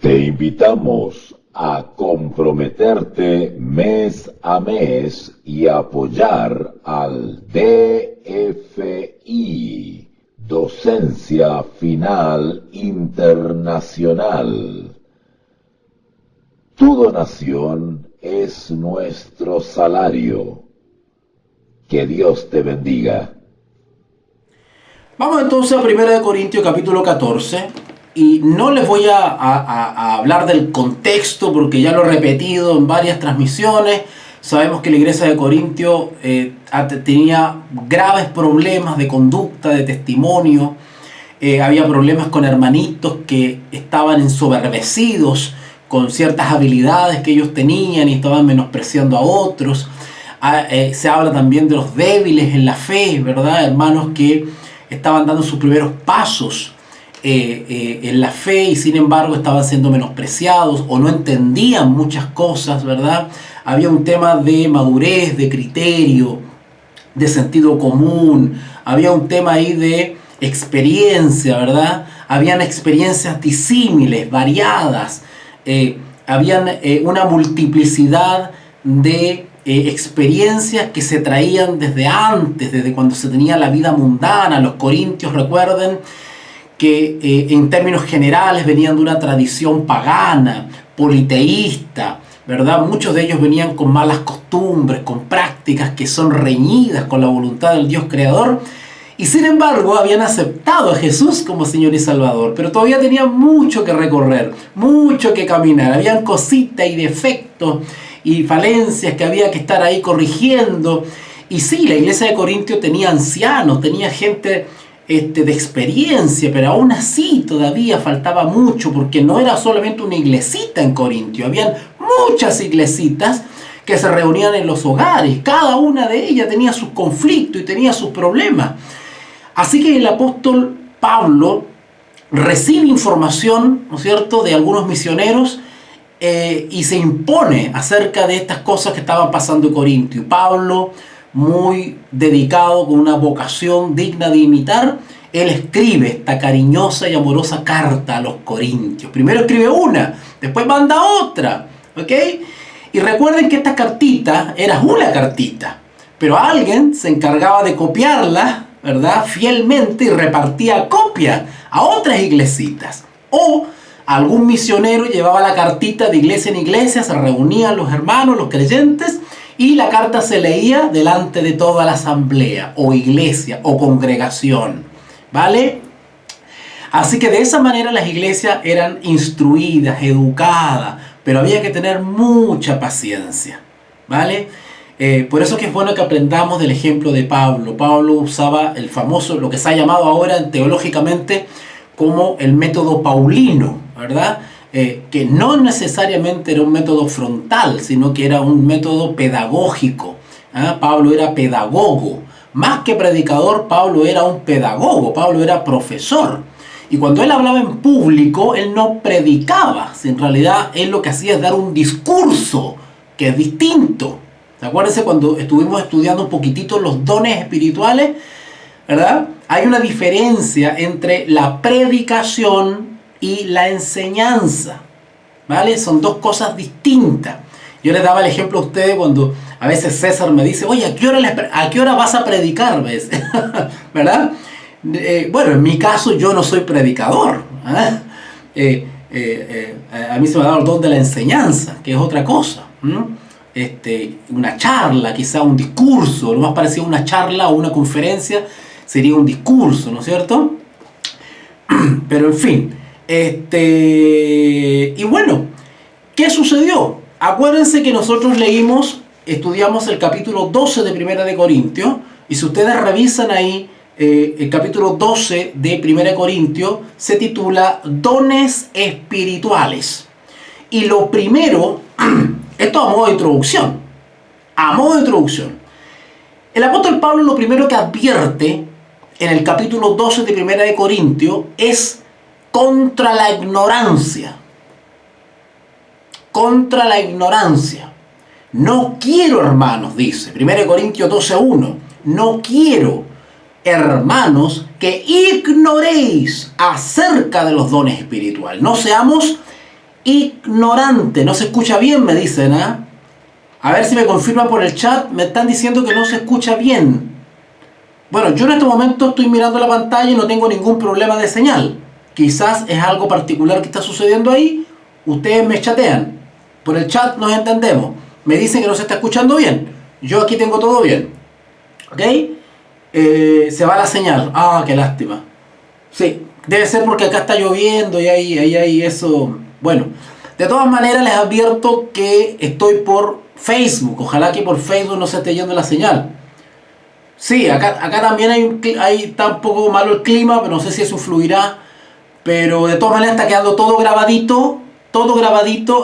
Te invitamos a comprometerte mes a mes y apoyar al DFI, Docencia Final Internacional. Tu donación es nuestro salario. Que Dios te bendiga. Vamos entonces a 1 Corintios capítulo 14 y no les voy a hablar del contexto porque ya lo he repetido en varias transmisiones. Sabemos que la iglesia de Corintio tenía graves problemas de conducta, de testimonio. Había problemas con hermanitos que estaban ensoberbecidos con ciertas habilidades que ellos tenían y estaban menospreciando a otros. Se habla también de los débiles en la fe, ¿verdad? Hermanos que estaban dando sus primeros pasos en la fe y sin embargo estaban siendo menospreciados o no entendían muchas cosas, ¿verdad? Había un tema de madurez, de criterio, de sentido común. Había un tema ahí de experiencia, ¿verdad? Habían experiencias disímiles, variadas. Habían una multiplicidad de experiencias que se traían desde antes, desde cuando se tenía la vida mundana. Los corintios, recuerden que en términos generales venían de una tradición pagana, politeísta, ¿verdad? Muchos de ellos venían con malas costumbres, con prácticas que son reñidas con la voluntad del Dios creador, y sin embargo habían aceptado a Jesús como Señor y Salvador, pero todavía tenían mucho que recorrer, mucho que caminar. Habían cositas y defectos y falencias que había que estar ahí corrigiendo. Y sí, la iglesia de Corintio tenía ancianos, tenía gente de experiencia, pero aún así todavía faltaba mucho, porque no era solamente una iglesita en Corintio, habían muchas iglesitas que se reunían en los hogares. Cada una de ellas tenía sus conflictos y tenía sus problemas. Así que el apóstol Pablo recibe información, ¿no es cierto?, de algunos misioneros y se impone acerca de estas cosas que estaban pasando en Corintio. Pablo, muy dedicado, con una vocación digna de imitar, él escribe esta cariñosa y amorosa carta a los corintios. Primero escribe una, después manda otra, ¿ok? Y recuerden que esta cartita era una cartita, pero alguien se encargaba de copiarla, ¿verdad?, fielmente, y repartía copias a otras iglesitas. O algún misionero llevaba la cartita de iglesia en iglesia, se reunían los hermanos, los creyentes, y la carta se leía delante de toda la asamblea, o iglesia, o congregación, ¿vale? Así que de esa manera las iglesias eran instruidas, educadas, pero había que tener mucha paciencia, ¿vale? Por eso que es bueno que aprendamos del ejemplo de Pablo. Pablo usaba el famoso, lo que se ha llamado ahora teológicamente como el método paulino, ¿verdad? Que no necesariamente era un método frontal, sino que era un método pedagógico. Pablo era pedagogo. Más que predicador, Pablo era un pedagogo, Pablo era profesor. Y cuando él hablaba en público, él no predicaba. En realidad, él lo que hacía es dar un discurso que es distinto. Acuérdense cuando estuvimos estudiando un poquitito los dones espirituales, ¿verdad? Hay una diferencia entre la predicación y la enseñanza, ¿vale? Son dos cosas distintas. Yo les daba el ejemplo a ustedes cuando a veces César me dice, oye, ¿a qué hora vas a predicar? ¿Ves? ¿Verdad? Bueno, en mi caso yo no soy predicador. A mí se me ha dado el don de la enseñanza, que es otra cosa. Una charla, quizá un discurso, lo más parecido a una charla o una conferencia sería un discurso, ¿no es cierto? Pero en fin, y bueno, ¿qué sucedió? Acuérdense que nosotros estudiamos el capítulo 12 de 1 Corintios, y si ustedes revisan ahí, el capítulo 12 de 1 Corintios se titula Dones Espirituales. Y lo primero, esto a modo de introducción, el apóstol Pablo lo primero que advierte en el capítulo 12 de 1 Corintios es contra la ignorancia. Contra la ignorancia. No quiero, hermanos, dice 1 Corintios 12:1, no quiero, hermanos, que ignoréis acerca de los dones espirituales. No seamos ignorante. No se escucha bien, me dicen, ¿ah? A ver si me confirman por el chat. Me están diciendo que no se escucha bien. Bueno, yo en este momento estoy mirando la pantalla y no tengo ningún problema de señal. Quizás es algo particular que está sucediendo ahí. Ustedes me chatean. Por el chat nos entendemos. Me dicen que no se está escuchando bien. Yo aquí tengo todo bien. ¿Ok? Se va la señal. Ah, qué lástima. Sí, debe ser porque acá está lloviendo y hay eso. Bueno, de todas maneras les advierto que estoy por Facebook. Ojalá que por Facebook no se esté yendo la señal. Sí, acá también está un poco malo el clima, pero no sé si eso influirá. Pero de todas maneras está quedando todo grabadito,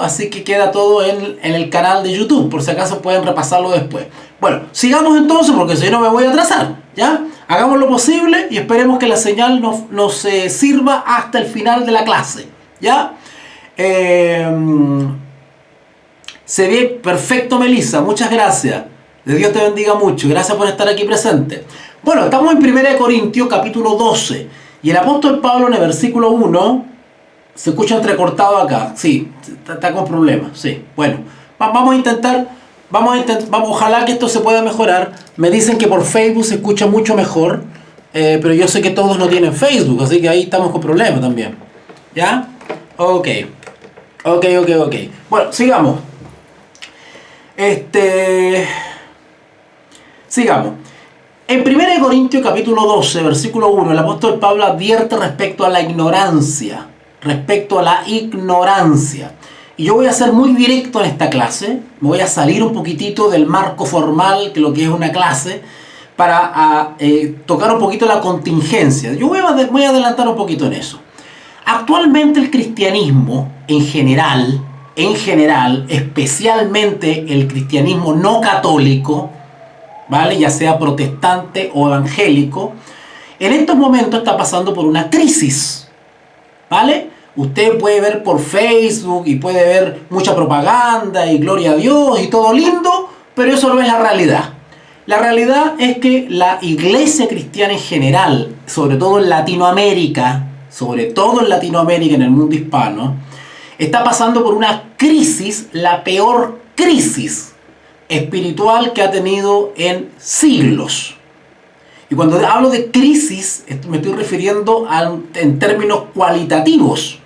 así que queda todo en el canal de YouTube, por si acaso pueden repasarlo después. Bueno, sigamos entonces, porque si no me voy a atrasar, ¿ya? Hagamos lo posible y esperemos que la señal nos sirva hasta el final de la clase, ¿ya? Se ve perfecto, Melissa, muchas gracias. De Dios te bendiga mucho, gracias por estar aquí presente. Bueno, estamos en 1 Corintios capítulo 12 y el apóstol Pablo en el versículo 1 se escucha entrecortado acá, sí, está con problemas, sí. Bueno, vamos a intentar, ojalá que esto se pueda mejorar. Me dicen que por Facebook se escucha mucho mejor, pero yo sé que todos no tienen Facebook, así que ahí estamos con problemas también, ¿ya? Ok. Bueno, sigamos. Sigamos. En 1 Corintios capítulo 12, versículo 1, el apóstol Pablo advierte respecto a la ignorancia. Y yo voy a ser muy directo en esta clase. Me voy a salir un poquitito del marco formal, que lo que es una clase, para tocar un poquito la contingencia. Yo voy a adelantar un poquito en eso. Actualmente el cristianismo, en general, especialmente el cristianismo no católico, ¿vale? Ya sea protestante o evangélico, en estos momentos está pasando por una crisis, ¿vale? Usted puede ver por Facebook y puede ver mucha propaganda y gloria a Dios y todo lindo, pero eso no es la realidad. La realidad es que la iglesia cristiana en general, sobre todo en Latinoamérica, en el mundo hispano, está pasando por una crisis, la peor crisis espiritual que ha tenido en siglos. Y cuando hablo de crisis, me estoy refiriendo en términos cualitativos,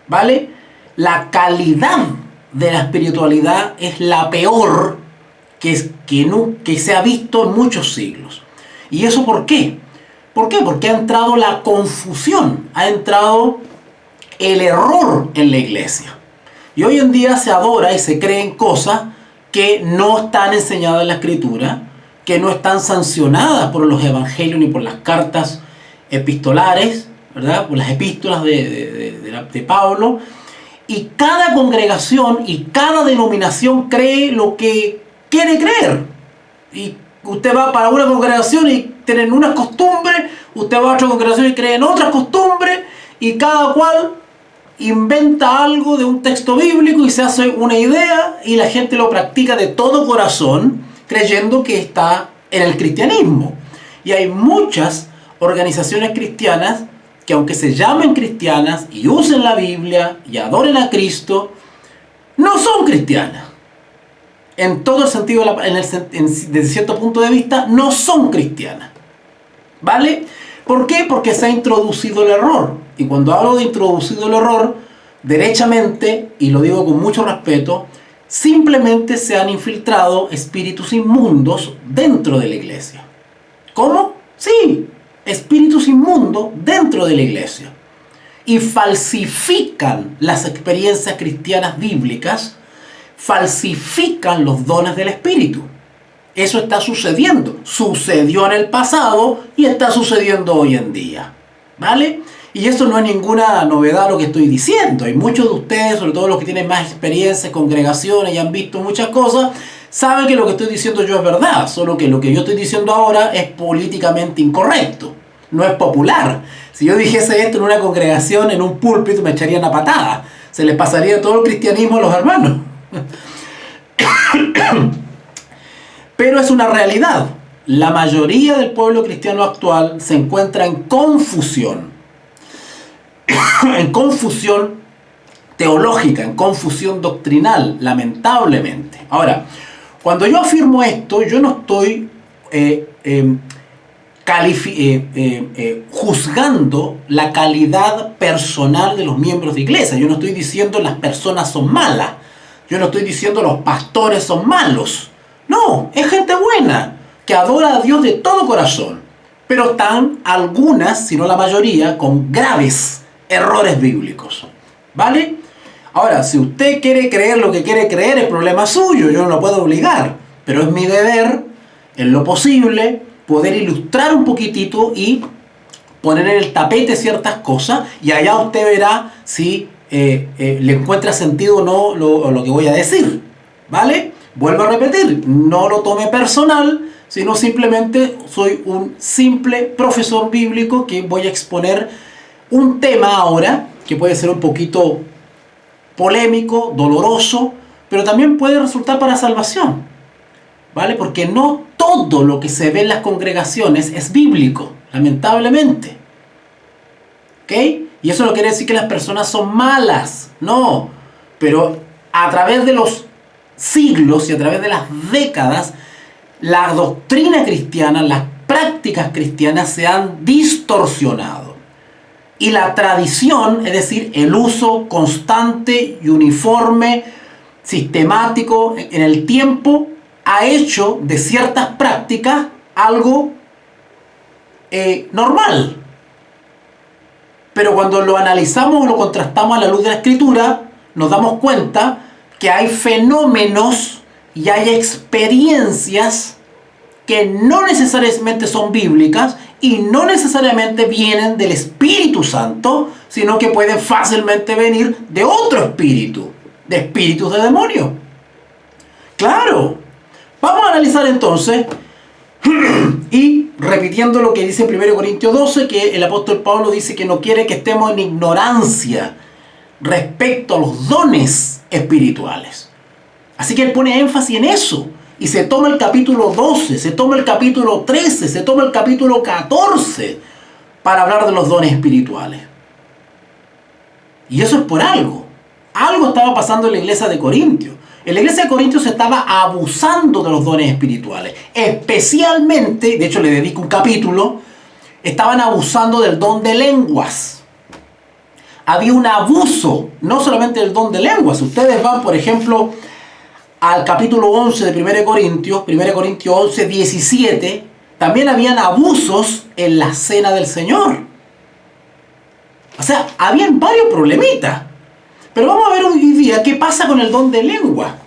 ¿vale? La calidad de la espiritualidad es la peor que se ha visto en muchos siglos. ¿Y eso por qué? ¿Por qué? Porque ha entrado la confusión, ha entrado el error en la iglesia. Y hoy en día se adora y se creen cosas que no están enseñadas en la Escritura, que no están sancionadas por los evangelios ni por las cartas epistolares, ¿verdad? Por las epístolas de Pablo. Y cada congregación y cada denominación cree lo que quiere creer. Y usted va para una congregación y tienen unas costumbres, usted va a otra congregación y creen otras costumbres, y cada cual inventa algo de un texto bíblico y se hace una idea y la gente lo practica de todo corazón creyendo que está en el cristianismo. Y hay muchas organizaciones cristianas que, aunque se llamen cristianas y usen la Biblia y adoren a Cristo, no son cristianas. En todo el sentido, desde cierto punto de vista, no son cristianas. ¿Vale? ¿Por qué? Porque se ha introducido el error. Y cuando hablo de introducido el error, derechamente, y lo digo con mucho respeto, simplemente se han infiltrado espíritus inmundos dentro de la iglesia. ¿Cómo? Sí, espíritus inmundos dentro de la iglesia. Y falsifican las experiencias cristianas bíblicas, falsifican los dones del Espíritu. Eso está sucediendo. Sucedió en el pasado y está sucediendo hoy en día. ¿Vale? Y eso no es ninguna novedad lo que estoy diciendo. Hay muchos de ustedes, sobre todo los que tienen más experiencia, congregaciones y han visto muchas cosas, saben que lo que estoy diciendo yo es verdad. Solo que lo que yo estoy diciendo ahora es políticamente incorrecto. No es popular. Si yo dijese esto en una congregación, en un púlpito, me echarían a patada. Se les pasaría todo el cristianismo a los hermanos. Pero es una realidad. La mayoría del pueblo cristiano actual se encuentra en confusión. En confusión teológica, en confusión doctrinal, lamentablemente. Ahora, cuando yo afirmo esto, yo no estoy juzgando la calidad personal de los miembros de iglesia. Yo no estoy diciendo las personas son malas. Yo no estoy diciendo los pastores son malos. No, es gente buena, que adora a Dios de todo corazón. Pero están algunas, si no la mayoría, con graves errores bíblicos. ¿Vale? Ahora, si usted quiere creer lo que quiere creer, es problema suyo, yo no lo puedo obligar. Pero es mi deber, en lo posible, poder ilustrar un poquitito y poner en el tapete ciertas cosas, y allá usted verá si le encuentra sentido o no lo que voy a decir. ¿Vale? Vuelvo a repetir, no lo tome personal, sino simplemente soy un simple profesor bíblico que voy a exponer un tema ahora que puede ser un poquito polémico, doloroso, pero también puede resultar para salvación, ¿vale? Porque no todo lo que se ve en las congregaciones es bíblico, lamentablemente, ¿ok? Y eso no quiere decir que las personas son malas, no, pero a través de los siglos y a través de las décadas, la doctrina cristiana, las prácticas cristianas se han distorsionado. Y la tradición, es decir, el uso constante y uniforme, sistemático en el tiempo, ha hecho de ciertas prácticas algo normal. Pero cuando lo analizamos o lo contrastamos a la luz de la Escritura, nos damos cuenta que hay fenómenos y hay experiencias que no necesariamente son bíblicas y no necesariamente vienen del Espíritu Santo, sino que pueden fácilmente venir de otro espíritu, de espíritus de demonios. Claro. Vamos a analizar entonces, y repitiendo lo que dice en 1 Corintios 12, que el apóstol Pablo dice que no quiere que estemos en ignorancia respecto a los dones espirituales. Así que él pone énfasis en eso. Y se toma el capítulo 12, se toma el capítulo 13, se toma el capítulo 14 para hablar de los dones espirituales. Y eso es por algo. Algo estaba pasando en la iglesia de Corintios. En la iglesia de Corintios se estaba abusando de los dones espirituales. Especialmente, de hecho le dedico un capítulo, estaban abusando del don de lenguas. Había un abuso, no solamente del don de lenguas. Ustedes van, por ejemplo, al capítulo 11 de 1 Corintios 11, 17, también habían abusos en la cena del Señor. O sea, habían varios problemitas. Pero vamos a ver hoy día qué pasa con el don de lengua.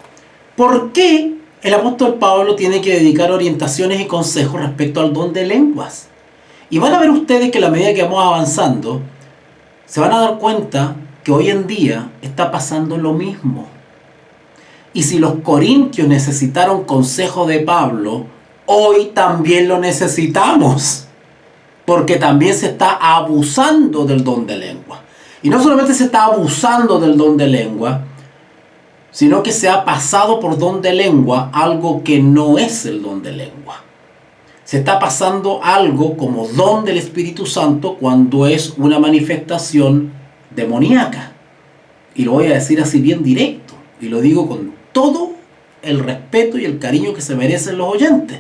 ¿Por qué el apóstol Pablo tiene que dedicar orientaciones y consejos respecto al don de lenguas? Y van a ver ustedes que a la medida que vamos avanzando, se van a dar cuenta que hoy en día está pasando lo mismo. Y si los corintios necesitaron consejo de Pablo, hoy también lo necesitamos. Porque también se está abusando del don de lengua. Y no solamente se está abusando del don de lengua, sino que se ha pasado por don de lengua algo que no es el don de lengua. Se está pasando algo como don del Espíritu Santo cuando es una manifestación demoníaca. Y lo voy a decir así bien directo. Y lo digo con todo el respeto y el cariño que se merecen los oyentes.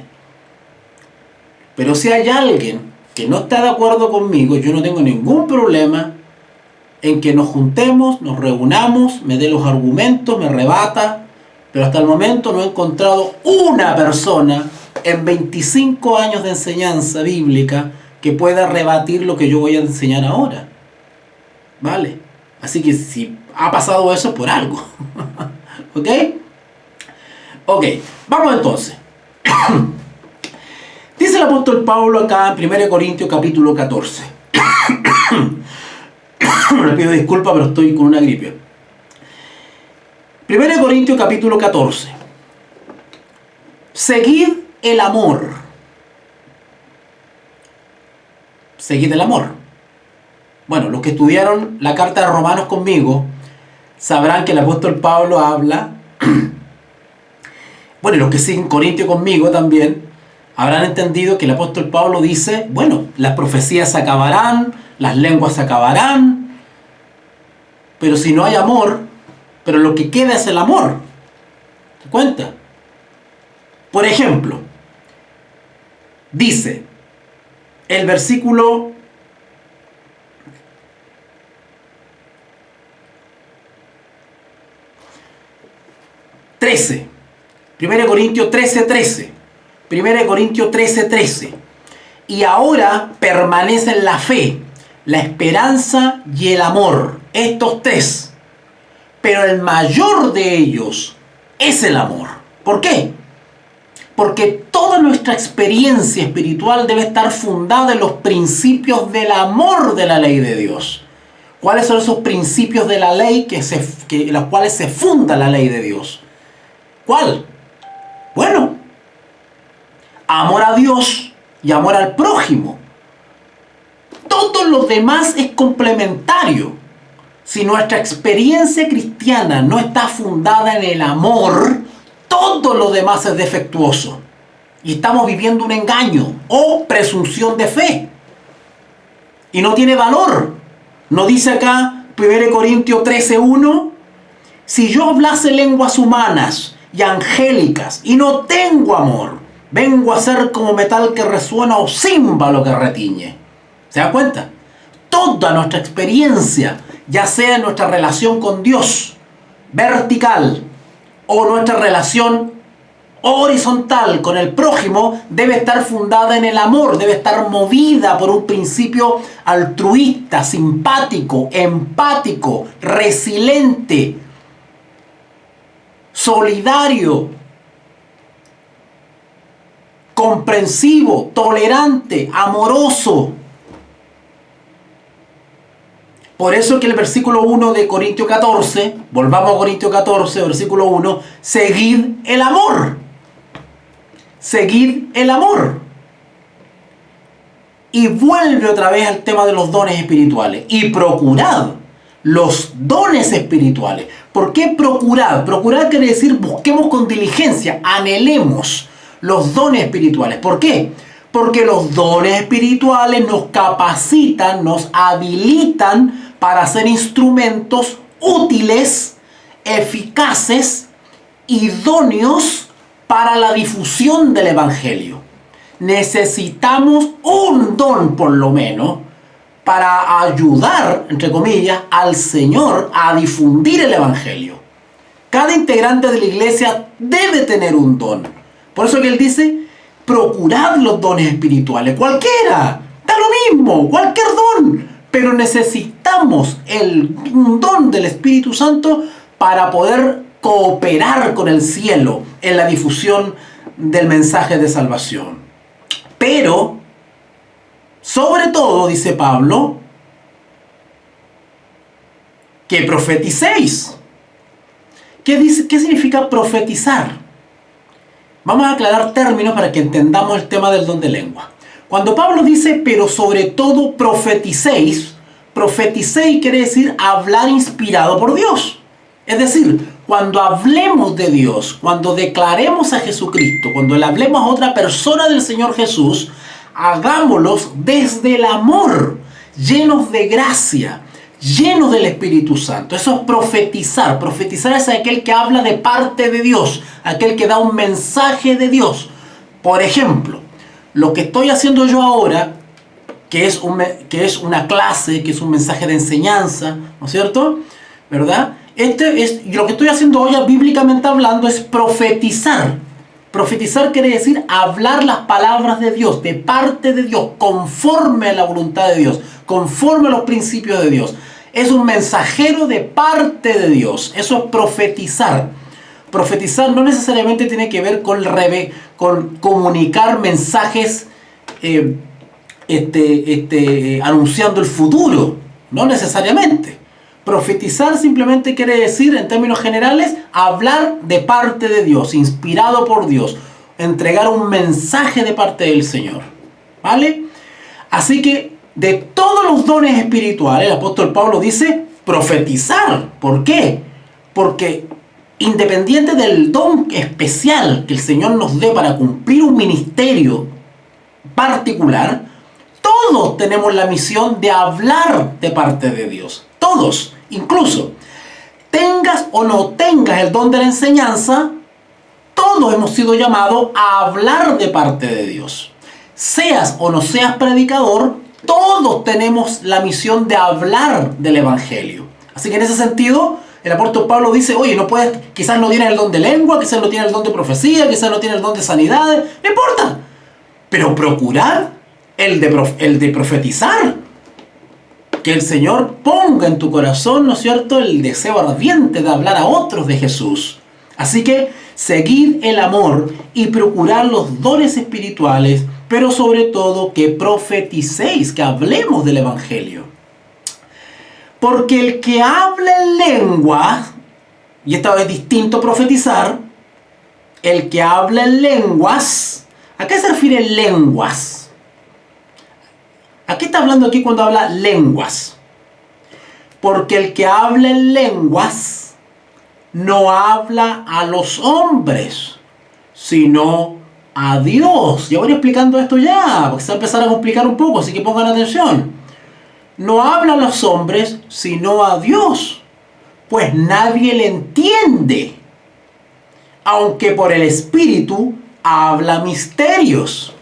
Pero si hay alguien que no está de acuerdo conmigo, yo no tengo ningún problema en que nos juntemos, nos reunamos, me dé los argumentos, me rebata, pero hasta el momento no he encontrado una persona en 25 años de enseñanza bíblica que pueda rebatir lo que yo voy a enseñar ahora. ¿Vale? Así que si ha pasado eso es por algo. ¿Ok? Ok, vamos entonces. Dice el apóstol Pablo acá en 1 Corintios capítulo 14. Le pido disculpas, pero estoy con una gripe. 1 Corintios capítulo 14. Seguid el amor. Seguid el amor. Bueno, los que estudiaron la carta de Romanos conmigo sabrán que el apóstol Pablo habla. Bueno, y los que siguen Corintio conmigo también habrán entendido que el apóstol Pablo dice, bueno, las profecías se acabarán, las lenguas se acabarán, pero si no hay amor, pero lo que queda es el amor. ¿Te cuenta? Por ejemplo, dice el versículo 13, 1 Corintios 13:13, 1 Corintios 13:13. Y ahora permanecen la fe, la esperanza y el amor, estos tres. Pero el mayor de ellos es el amor. ¿Por qué? Porque toda nuestra experiencia espiritual debe estar fundada en los principios del amor de la ley de Dios. ¿Cuáles son esos principios de la ley en los cuales se funda la ley de Dios? ¿Cuál? Bueno, amor a Dios y amor al prójimo. Todo lo demás es complementario. Si nuestra experiencia cristiana no está fundada en el amor, todo lo demás es defectuoso. Y estamos viviendo un engaño o presunción de fe. Y no tiene valor. ¿No dice acá 1 Corintios 13:1? Si yo hablase lenguas humanas y angélicas y no tengo amor, vengo a ser como metal que resuena o címbalo que retiñe. ¿Se dan cuenta? Toda nuestra experiencia, ya sea en nuestra relación con Dios, vertical, o nuestra relación horizontal con el prójimo, debe estar fundada en el amor, debe estar movida por un principio altruista, simpático, empático, resiliente, solidario, comprensivo, tolerante, amoroso. Por eso que el versículo 1 de Corintios 14, volvamos a Corintios 14, versículo 1, seguid el amor. Seguid el amor. Y vuelve otra vez al tema de los dones espirituales. Y procurad los dones espirituales. ¿Por qué procurad? Procurad quiere decir busquemos con diligencia, anhelemos los dones espirituales. ¿Por qué? Porque los dones espirituales nos capacitan, nos habilitan para ser instrumentos útiles, eficaces, idóneos para la difusión del Evangelio. Necesitamos un don, por lo menos, para ayudar, entre comillas, al Señor a difundir el Evangelio. Cada integrante de la iglesia debe tener un don. Por eso que él dice, procurad los dones espirituales, cualquiera, da lo mismo, cualquier don. Pero necesitamos un don del Espíritu Santo para poder cooperar con el cielo en la difusión del mensaje de salvación. Pero, sobre todo, dice Pablo, que profeticéis. ¿Qué significa profetizar? Vamos a aclarar términos para que entendamos el tema del don de lengua. Cuando Pablo dice, pero sobre todo profeticéis, profeticéis quiere decir hablar inspirado por Dios. Es decir, cuando hablemos de Dios, cuando declaremos a Jesucristo, cuando le hablemos a otra persona del Señor Jesús, hagámoslos desde el amor, llenos de gracia, llenos del Espíritu Santo. Eso es profetizar. Profetizar es aquel que habla de parte de Dios, aquel que da un mensaje de Dios. Por ejemplo, lo que estoy haciendo yo ahora, que es una clase, que es un mensaje de enseñanza, ¿no es cierto? ¿Verdad? Lo que estoy haciendo hoy, bíblicamente hablando, es profetizar. Profetizar quiere decir hablar las palabras de Dios, de parte de Dios, conforme a la voluntad de Dios, conforme a los principios de Dios. Es un mensajero de parte de Dios. Eso es profetizar. Profetizar no necesariamente tiene que ver con comunicar mensajes anunciando el futuro. No necesariamente. Profetizar simplemente quiere decir, en términos generales, hablar de parte de Dios, inspirado por Dios, entregar un mensaje de parte del Señor. ¿Vale? Así que, de todos los dones espirituales, el apóstol Pablo dice profetizar. ¿Por qué? Porque independiente del don especial que el Señor nos dé para cumplir un ministerio particular, todos tenemos la misión de hablar de parte de Dios. todos, incluso tengas o no tengas el don de la enseñanza, todos hemos sido llamados a hablar de parte de Dios. Seas o no seas predicador, todos tenemos la misión de hablar del Evangelio. Así que en ese sentido, el apóstol Pablo dice, oye, no puedes, quizás no tienes el don de lengua, quizás no tienes el don de profecía, quizás no tienes el don de sanidades, no importa. Pero procurar el de profetizar. Que el Señor ponga en tu corazón, ¿no es cierto?, el deseo ardiente de hablar a otros de Jesús. Así que seguir el amor y procurar los dones espirituales, pero sobre todo que profeticéis, que hablemos del Evangelio. Porque el que habla en lenguas, y esta vez es distinto profetizar, el que habla en lenguas, ¿a qué se refiere lenguas? ¿A qué está hablando aquí cuando habla lenguas? Porque el que habla en lenguas no habla a los hombres, sino a Dios. Ya voy explicando esto ya, porque se va a empezar a complicar un poco, así que pongan atención. No habla a los hombres, sino a Dios, pues nadie le entiende, aunque por el Espíritu habla misterios.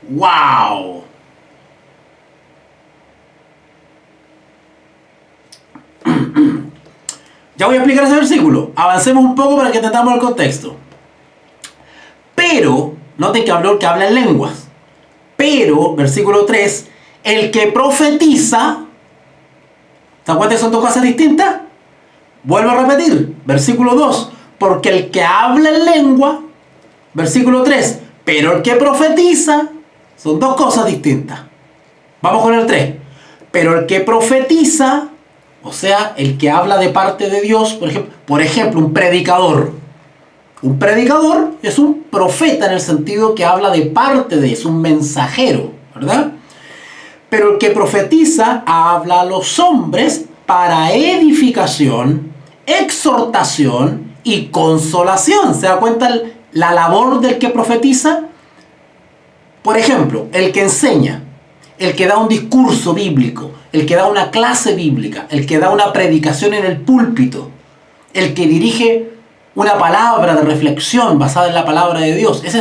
¡Wow! Ya voy a explicar ese versículo. Avancemos un poco para que entendamos el contexto. Pero, noten que habló el que habla en lenguas. Pero, versículo 3, el que profetiza, ¿se dan cuenta que son dos cosas distintas? Vuelvo a repetir, versículo 2, porque el que habla en lengua, versículo 3, pero el que profetiza, son dos cosas distintas. Vamos con el 3. Pero el que profetiza, o sea, el que habla de parte de Dios, por ejemplo, un predicador. Un predicador es un profeta en el sentido que habla de parte de, es un mensajero, ¿verdad? Pero el que profetiza habla a los hombres para edificación, exhortación y consolación. ¿Se da cuenta la labor del que profetiza? Por ejemplo, el que enseña, el que da un discurso bíblico, el que da una clase bíblica, el que da una predicación en el púlpito, el que dirige una palabra de reflexión basada en la palabra de Dios. Ese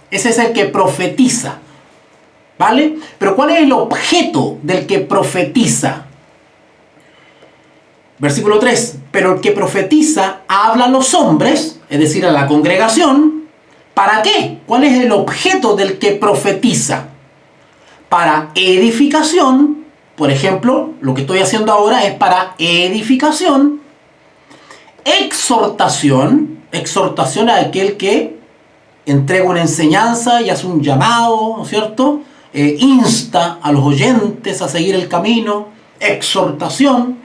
es el que profetiza. ¿Vale? Pero ¿cuál es el objeto del que profetiza? Versículo 3. Pero el que profetiza habla a los hombres, es decir, a la congregación. ¿Para qué? ¿Cuál es el objeto del que profetiza? Para edificación. Por ejemplo, lo que estoy haciendo ahora es para edificación. Exhortación. Exhortación a aquel que entrega una enseñanza y hace un llamado, ¿no es cierto? Insta a los oyentes a seguir el camino. Exhortación.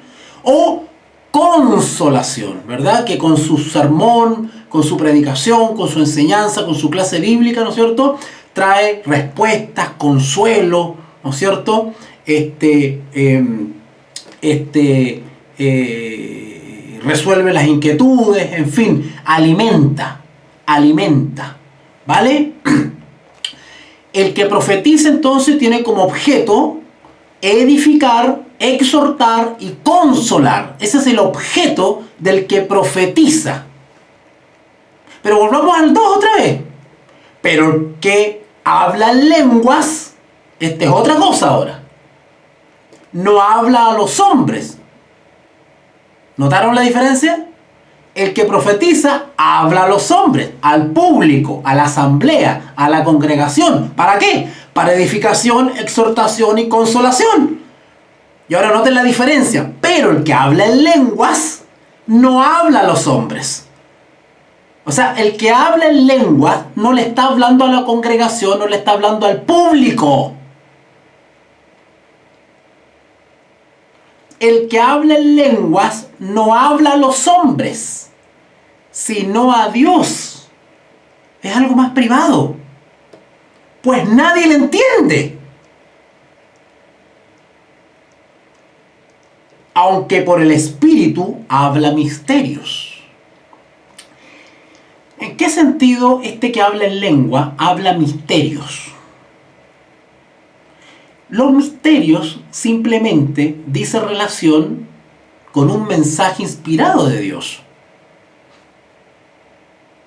O consolación, ¿verdad? Que con su sermón, con su predicación, con su enseñanza, con su clase bíblica, ¿no es cierto?, trae respuestas, consuelo, ¿no es cierto? Resuelve las inquietudes, en fin, alimenta, ¿vale? El que profetiza entonces tiene como objeto edificar, exhortar y consolar. Ese es el objeto del que profetiza. Pero volvamos al 2 otra vez. Pero el que habla en lenguas, esta es otra cosa ahora. No habla a los hombres. ¿Notaron la diferencia? El que profetiza habla a los hombres, al público, a la asamblea, a la congregación. ¿Para qué? Para edificación, exhortación y consolación. Y ahora noten la diferencia. Pero el que habla en lenguas no habla a los hombres. O sea, el que habla en lenguas no le está hablando a la congregación, no le está hablando al público. El que habla en lenguas no habla a los hombres, sino a Dios. Es algo más privado. Pues nadie le entiende. Aunque por el Espíritu habla misterios. ¿En qué sentido este que habla en lengua habla misterios? Los misterios simplemente dice relación con un mensaje inspirado de Dios.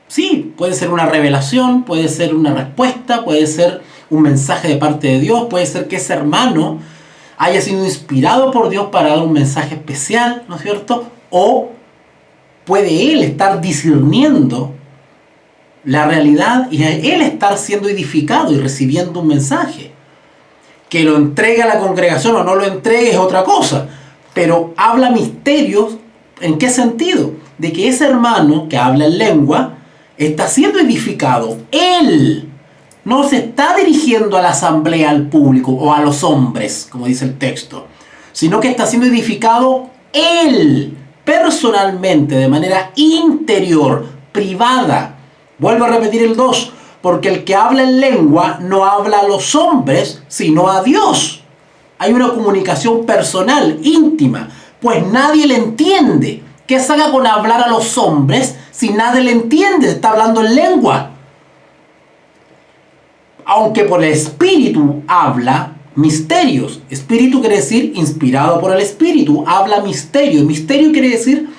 Sí, puede ser una revelación, puede ser una respuesta, puede ser un mensaje de parte de Dios, puede ser que ese hermano haya sido inspirado por Dios para dar un mensaje especial, ¿no es cierto? O puede él estar discerniendo la realidad y él estar siendo edificado y recibiendo un mensaje. Que lo entregue a la congregación o no lo entregue es otra cosa, pero habla misterios. ¿En qué sentido? De que ese hermano que habla en lengua está siendo edificado. Él no se está dirigiendo a la asamblea, al público o a los hombres, como dice el texto, sino que está siendo edificado él, personalmente, de manera interior, privada. Vuelvo a repetir el 2, porque el que habla en lengua no habla a los hombres, sino a Dios. Hay una comunicación personal, íntima, pues nadie le entiende. ¿Qué saca con hablar a los hombres si nadie le entiende? Está hablando en lengua. Aunque por el Espíritu habla misterios. Espíritu quiere decir inspirado por el Espíritu. Habla misterio. Misterio quiere decir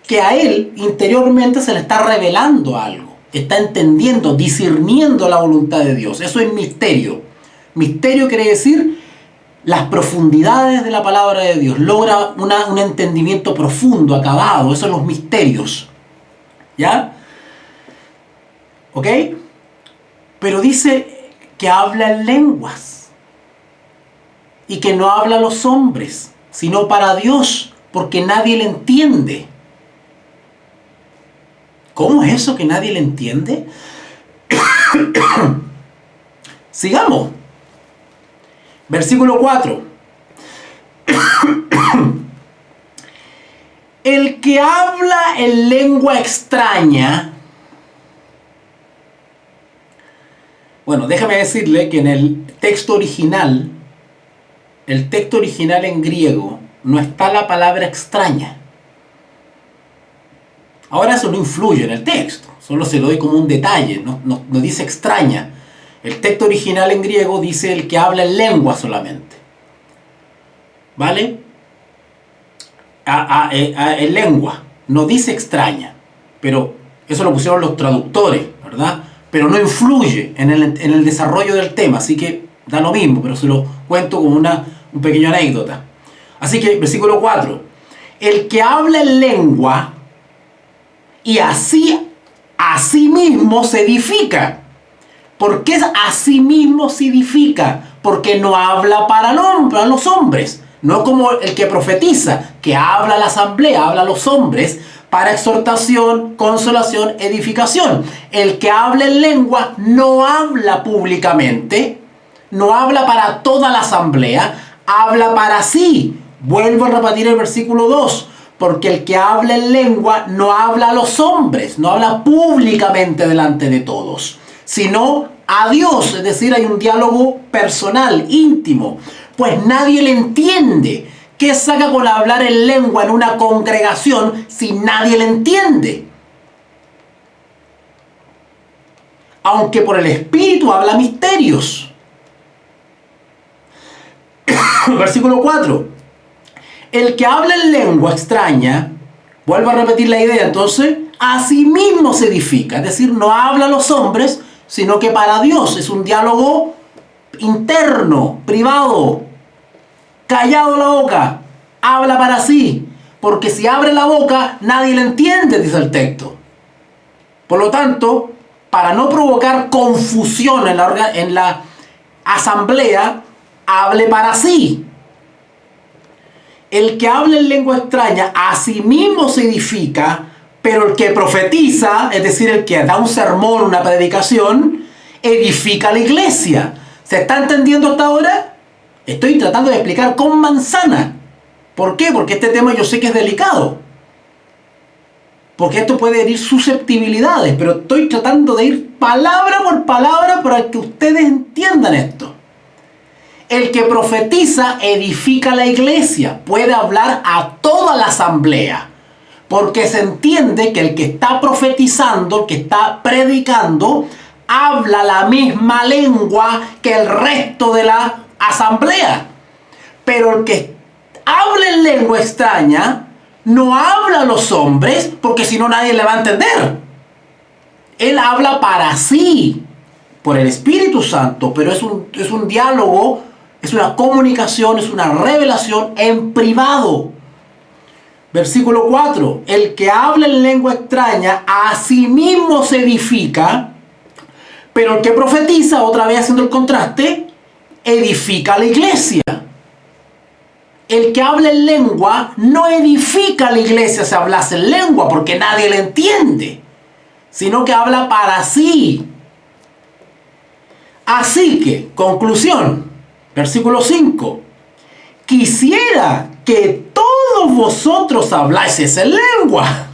que a él interiormente se le está revelando algo. Está entendiendo, discerniendo la voluntad de Dios. Eso es misterio. Misterio quiere decir las profundidades de la palabra de Dios. Logra un entendimiento profundo, acabado. Esos son los misterios. ¿Ya? ¿Ok? Pero dice que habla en lenguas y que no habla a los hombres, sino para Dios, porque nadie le entiende. ¿Cómo es eso que nadie le entiende? Sigamos. Versículo 4. El que habla en lengua extraña. Bueno, déjame decirle que en el texto original en griego, no está la palabra extraña. Ahora eso no influye en el texto, solo se lo doy como un detalle, no dice extraña. El texto original en griego dice el que habla en lengua solamente. ¿Vale? En lengua, no dice extraña, pero eso lo pusieron los traductores, ¿verdad? Pero no influye en el desarrollo del tema, así que da lo mismo, pero se lo cuento como un pequeño anécdota. Así que, versículo 4. El que habla en lengua y así mismo se edifica. ¿Por qué así mismo se edifica? Porque no habla para los hombres. No como el que profetiza, que habla a la asamblea, habla a los hombres, para exhortación, consolación, edificación. El que habla en lengua no habla públicamente, no habla para toda la asamblea, habla para sí. Vuelvo a repetir el versículo 2, porque el que habla en lengua no habla a los hombres, no habla públicamente delante de todos, sino a Dios, es decir, hay un diálogo personal, íntimo, pues nadie le entiende. ¿Qué saca con hablar en lengua en una congregación si nadie le entiende? Aunque por el Espíritu habla misterios. Versículo 4. El que habla en lengua extraña, vuelvo a repetir la idea entonces, a sí mismo se edifica. Es decir, no habla a los hombres, sino que para Dios. Es un diálogo interno, privado. Callado la boca, habla para sí, porque si abre la boca nadie le entiende, dice el texto. Por lo tanto, para no provocar confusión en la asamblea, hable para sí. El que habla en lengua extraña a sí mismo se edifica, pero el que profetiza, es decir, el que da un sermón, una predicación, edifica la iglesia. ¿Se está entendiendo hasta ahora? Estoy tratando de explicar con manzana. ¿Por qué? Porque este tema yo sé que es delicado. Porque esto puede herir susceptibilidades, pero estoy tratando de ir palabra por palabra para que ustedes entiendan esto. El que profetiza edifica la iglesia, puede hablar a toda la asamblea, porque se entiende que el que está profetizando, el que está predicando, habla la misma lengua que el resto de la asamblea. Pero el que habla en lengua extraña no habla a los hombres, porque si no nadie le va a entender. Él habla para sí, por el Espíritu Santo, pero es un diálogo, es una comunicación, es una revelación en privado. Versículo 4. El que habla en lengua extraña a sí mismo se edifica, pero el que profetiza, otra vez haciendo el contraste, edifica a la iglesia. El que habla en lengua no edifica a la iglesia si hablase en lengua, porque nadie le entiende, sino que habla para sí. Así que, conclusión, versículo 5. Quisiera que todos vosotros hablaseis en lengua.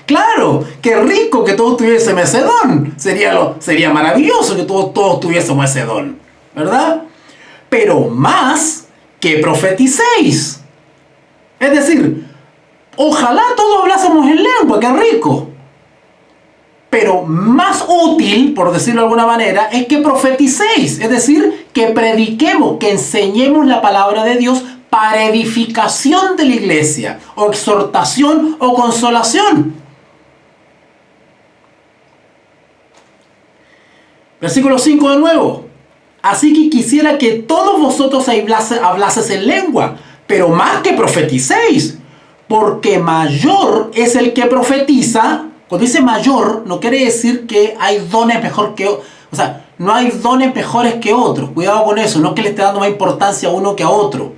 Claro, qué rico que todos tuviésemos ese don. Sería maravilloso que todos tuviésemos ese don, ¿verdad? Pero más que profeticéis. Es decir, ojalá todos hablásemos en lengua, qué rico. Pero más útil, por decirlo de alguna manera, es que profeticéis. Es decir, que prediquemos, que enseñemos la palabra de Dios para edificación de la iglesia, o exhortación o consolación. Versículo 5 de nuevo. Así que quisiera que todos vosotros hablases en lengua, pero más que profeticéis, porque mayor es el que profetiza. Cuando dice mayor, no quiere decir que hay dones mejor que otros. O sea, no hay dones mejores que otros. Cuidado con eso, no es que le esté dando más importancia a uno que a otro.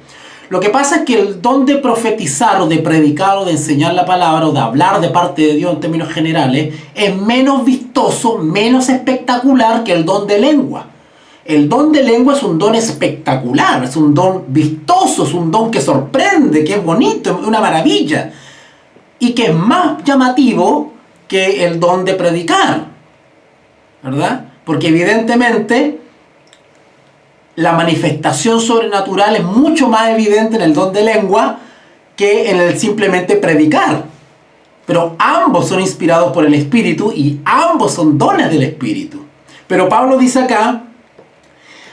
Lo que pasa es que el don de profetizar o de predicar o de enseñar la palabra o de hablar de parte de Dios en términos generales es menos vistoso, menos espectacular que el don de lengua. El don de lengua es un don espectacular, es un don vistoso, es un don que sorprende, que es bonito, es una maravilla. Y que es más llamativo que el don de predicar, ¿verdad? Porque evidentemente la manifestación sobrenatural es mucho más evidente en el don de lengua que en el simplemente predicar. Pero ambos son inspirados por el Espíritu y ambos son dones del Espíritu. Pero Pablo dice acá,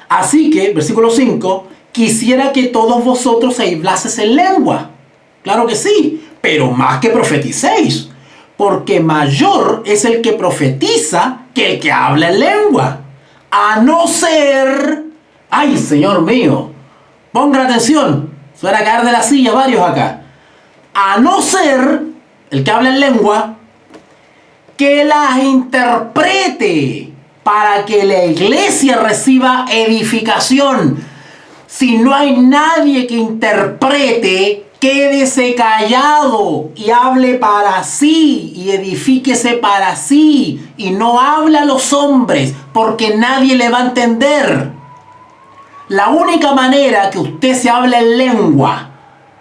así que, versículo 5, quisiera que todos vosotros hablaseis en lengua. Claro que sí, pero más que profeticéis, porque mayor es el que profetiza que el que habla en lengua. A no ser... ¡Ay, Señor mío! Pongan atención, se van a caer de la silla varios acá. A no ser el que habla en lengua, que las interprete para que la iglesia reciba edificación. Si no hay nadie que interprete, quédese callado y hable para sí y edifíquese para sí y no hable a los hombres porque nadie le va a entender. La única manera que usted se hable en lengua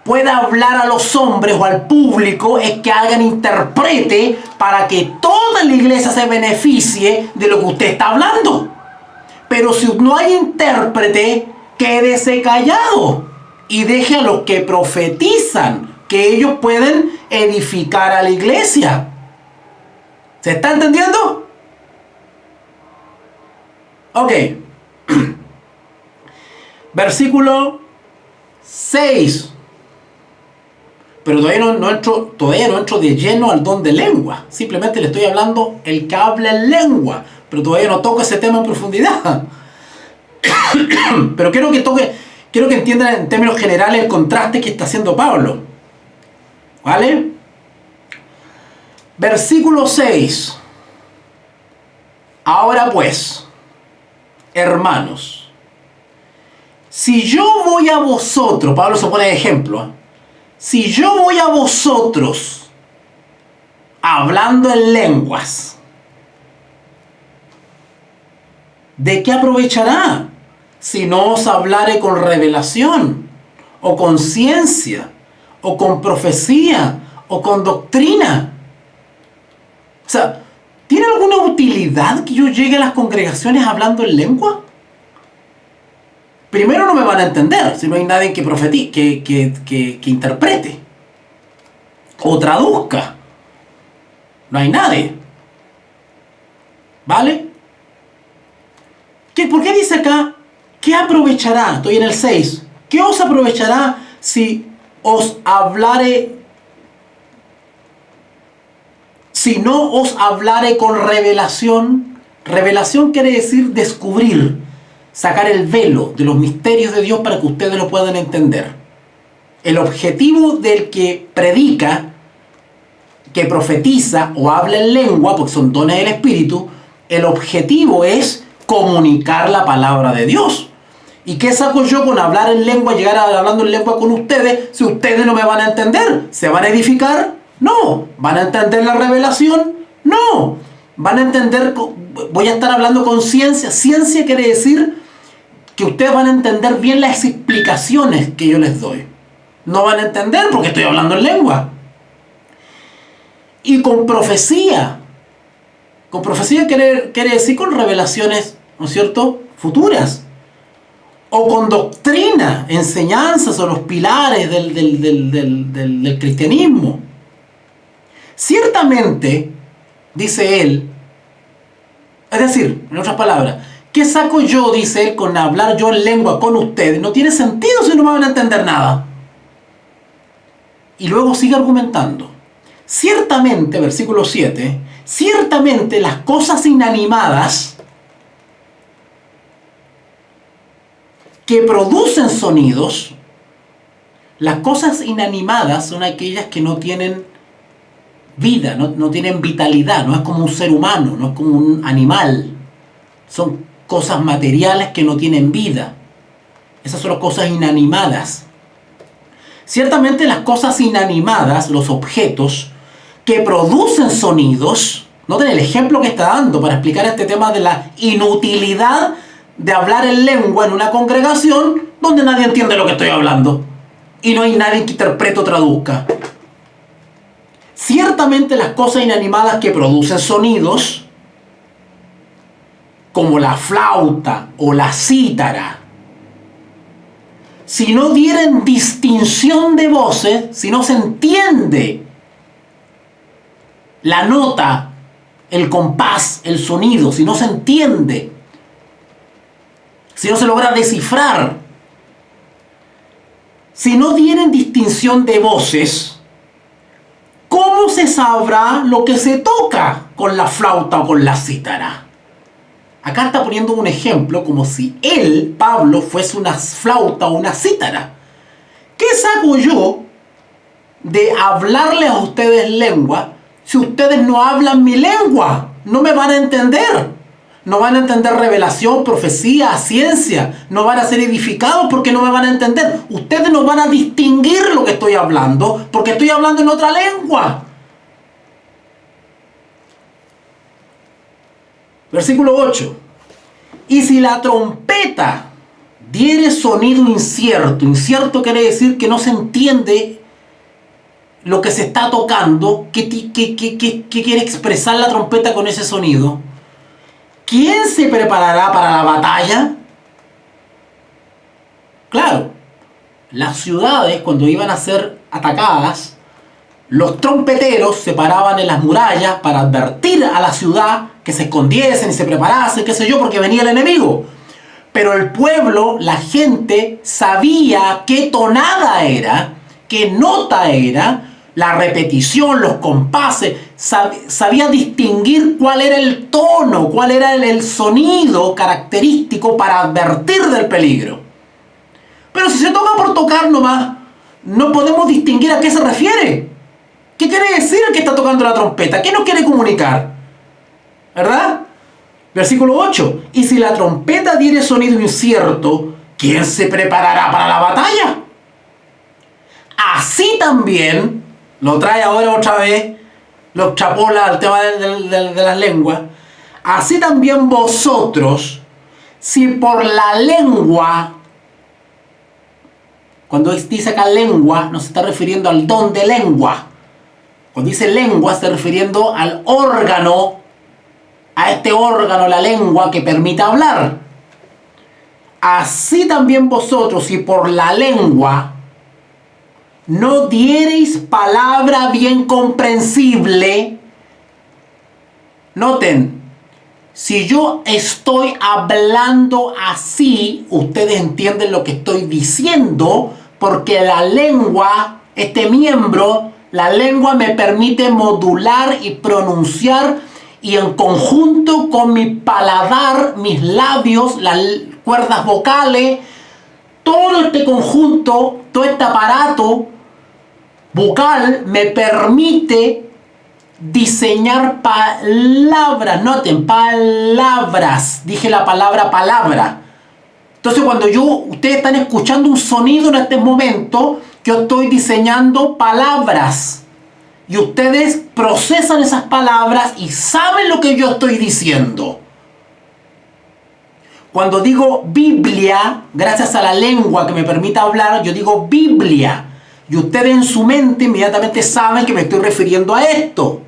pueda hablar a los hombres o al público es que alguien interprete para que toda la iglesia se beneficie de lo que usted está hablando. Pero si no hay intérprete, quédese callado y deje a los que profetizan, que ellos pueden edificar a la iglesia. ¿Se está entendiendo? Ok. Versículo 6. Pero todavía no entro de lleno al don de lengua. Simplemente le estoy hablando el que habla en lengua. Pero todavía no toco ese tema en profundidad. Pero quiero que entiendan en términos generales el contraste que está haciendo Pablo. ¿Vale? Versículo 6. Ahora pues, hermanos, si yo voy a vosotros, Pablo se pone de ejemplo, si yo voy a vosotros hablando en lenguas, ¿de qué aprovechará si no os hablare con revelación, o con ciencia, o con profecía, o con doctrina? O sea, ¿tiene alguna utilidad que yo llegue a las congregaciones hablando en lengua? Primero, no me van a entender si no hay nadie que que interprete o traduzca. No hay nadie. ¿Vale? ¿Por qué dice acá? ¿Qué aprovechará? Estoy en el 6. ¿Qué os aprovechará si os hablare si no os hablare con revelación. Revelación quiere decir descubrir, sacar el velo de los misterios de Dios para que ustedes lo puedan entender. El objetivo del que predica, que profetiza o habla en lengua, porque son dones del Espíritu, el objetivo es comunicar la palabra de Dios. ¿Y qué saco yo con hablar en lengua, llegar hablando en lengua con ustedes, si ustedes no me van a entender? ¿Se van a edificar? No. ¿Van a entender la revelación? No. ¿Van a entender? Voy a estar hablando con ciencia. Ciencia quiere decir que ustedes van a entender bien las explicaciones que yo les doy. No van a entender porque estoy hablando en lengua. Y con profecía. Con profecía quiere decir con revelaciones, ¿no es cierto?, futuras. O con doctrina, enseñanzas o los pilares del cristianismo. Ciertamente, dice él, es decir, en otras palabras, ¿qué saco yo, dice él, con hablar yo en lengua con ustedes? No tiene sentido si no me van a entender nada. Y luego sigue argumentando. Ciertamente, versículo 7, ciertamente las cosas inanimadas que producen sonidos, las cosas inanimadas son aquellas que no tienen vida, no tienen vitalidad, no es como un ser humano, no es como un animal. Son cosas materiales que no tienen vida. Esas son las cosas inanimadas. Ciertamente las cosas inanimadas, los objetos que producen sonidos, noten el ejemplo que está dando para explicar este tema de la inutilidad de hablar en lengua en una congregación donde nadie entiende lo que estoy hablando y no hay nadie que interprete o traduzca. Ciertamente las cosas inanimadas que producen sonidos, como la flauta o la cítara, si no dieren distinción de voces, si no se entiende la nota, el compás, el sonido, si no se entiende, si no se logra descifrar, si no tienen distinción de voces, ¿cómo se sabrá lo que se toca con la flauta o con la cítara? Acá está poniendo un ejemplo como si él, Pablo, fuese una flauta o una cítara. ¿Qué saco yo de hablarles a ustedes lengua si ustedes no hablan mi lengua? No me van a entender. No van a entender revelación, profecía, ciencia. No van a ser edificados porque no me van a entender. Ustedes no van a distinguir lo que estoy hablando porque estoy hablando en otra lengua. Versículo 8. Y si la trompeta diere sonido incierto, incierto quiere decir que no se entiende lo que se está tocando, ¿qué quiere expresar la trompeta con ese sonido? ¿Quién se preparará para la batalla? Claro, las ciudades cuando iban a ser atacadas, los trompeteros se paraban en las murallas para advertir a la ciudad que se escondiesen y se preparasen, qué sé yo, porque venía el enemigo. Pero el pueblo, la gente, sabía qué tonada era, qué nota era, la repetición, los compases, sabía distinguir cuál era el tono, cuál era el sonido característico para advertir del peligro. Pero si se toca por tocar nomás, no podemos distinguir a qué se refiere. ¿Qué quiere decir el que está tocando la trompeta? ¿Qué nos quiere comunicar? ¿Verdad? Versículo 8. Y si la trompeta diere sonido incierto, ¿quién se preparará para la batalla? Así también, lo trae ahora otra vez, lo extrapola al tema de las lenguas. Así también vosotros, si por la lengua, cuando dice acá lengua, no se está refiriendo al don de lengua. Cuando dice lengua, se está refiriendo al órgano, a este órgano, la lengua, que permite hablar. Así también vosotros, si por la lengua no diereis palabra bien comprensible. Noten, si yo estoy hablando así, ustedes entienden lo que estoy diciendo, porque la lengua, este miembro, La lengua me permite modular y pronunciar, y en conjunto con mi paladar, mis labios, las cuerdas vocales, todo este conjunto, todo este aparato bucal me permite diseñar palabras. Noten, palabras. Dije la palabra palabra. Entonces cuando ustedes están escuchando un sonido en este momento, yo estoy diseñando palabras. Y ustedes procesan esas palabras y saben lo que yo estoy diciendo. Cuando digo Biblia, gracias a la lengua que me permite hablar, yo digo Biblia. Y ustedes en su mente inmediatamente saben que me estoy refiriendo a esto.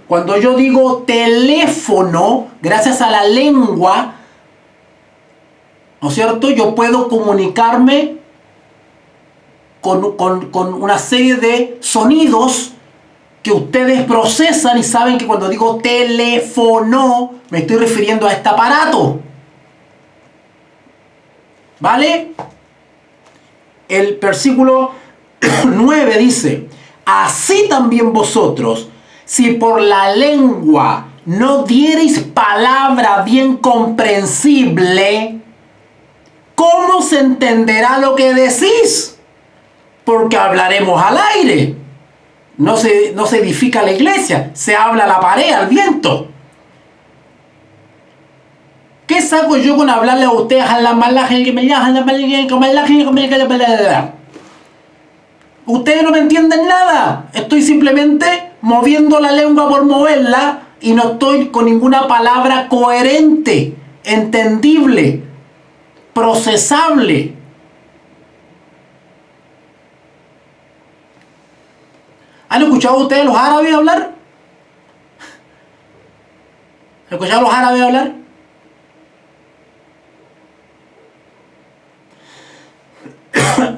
Cuando yo digo teléfono, gracias a la lengua, ¿no es cierto?, yo puedo comunicarme con una serie de sonidos que ustedes procesan y saben que cuando digo teléfono me estoy refiriendo a este aparato. ¿Vale? El versículo 9 dice: así también vosotros, si por la lengua no diereis palabra bien comprensible, ¿cómo se entenderá lo que decís? Porque hablaremos al aire. No se edifica la iglesia, se habla a la pared, al viento. ¿Qué saco yo con hablarle a ustedes a la malaje que me llaman, ustedes no me entienden nada? Estoy simplemente moviendo la lengua por moverla y no estoy con ninguna palabra coherente, entendible, procesable. ¿Han escuchado ustedes a los árabes hablar? ¿Han escuchado a los árabes hablar?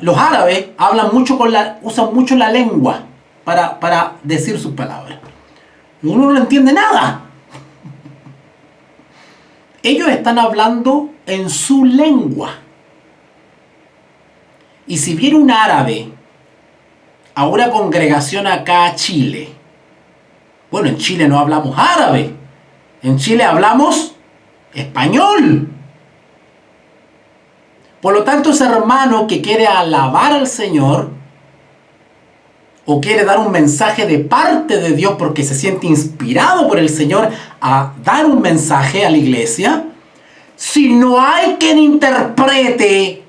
Los árabes hablan mucho usan mucho la lengua para decir sus palabras. Y uno no entiende nada. Ellos están hablando en su lengua. Y si viene un árabe a una congregación acá a Chile, bueno, en Chile no hablamos árabe, en Chile hablamos español. Por lo tanto, ese hermano que quiere alabar al Señor o quiere dar un mensaje de parte de Dios porque se siente inspirado por el Señor a dar un mensaje a la iglesia, si no hay quien interprete,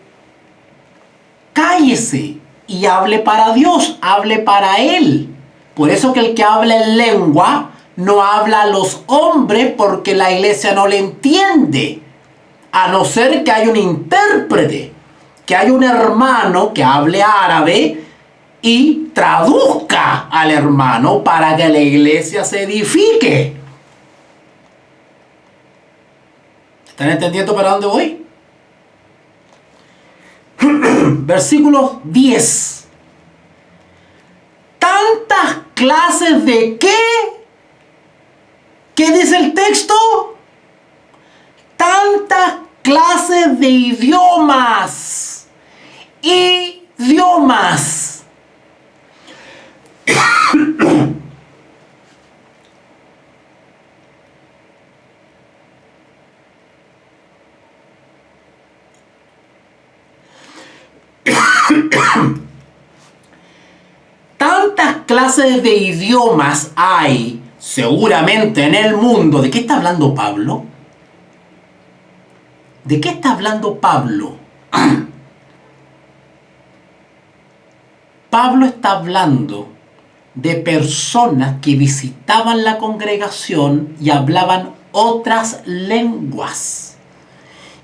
cállese y hable para Dios, hable para Él. Por eso que el que habla en lengua no habla a los hombres, porque la iglesia no le entiende. A no ser que haya un intérprete, que haya un hermano que hable árabe y traduzca al hermano para que la iglesia se edifique. ¿Están entendiendo para dónde voy? Versículo 10. ¿Tantas clases de qué? ¿Qué dice el texto? Tantas clases de idiomas. Idiomas. Tantas clases de idiomas hay seguramente en el mundo. ¿De qué está hablando Pablo? ¿De qué está hablando Pablo? Pablo está hablando de personas que visitaban la congregación y hablaban otras lenguas.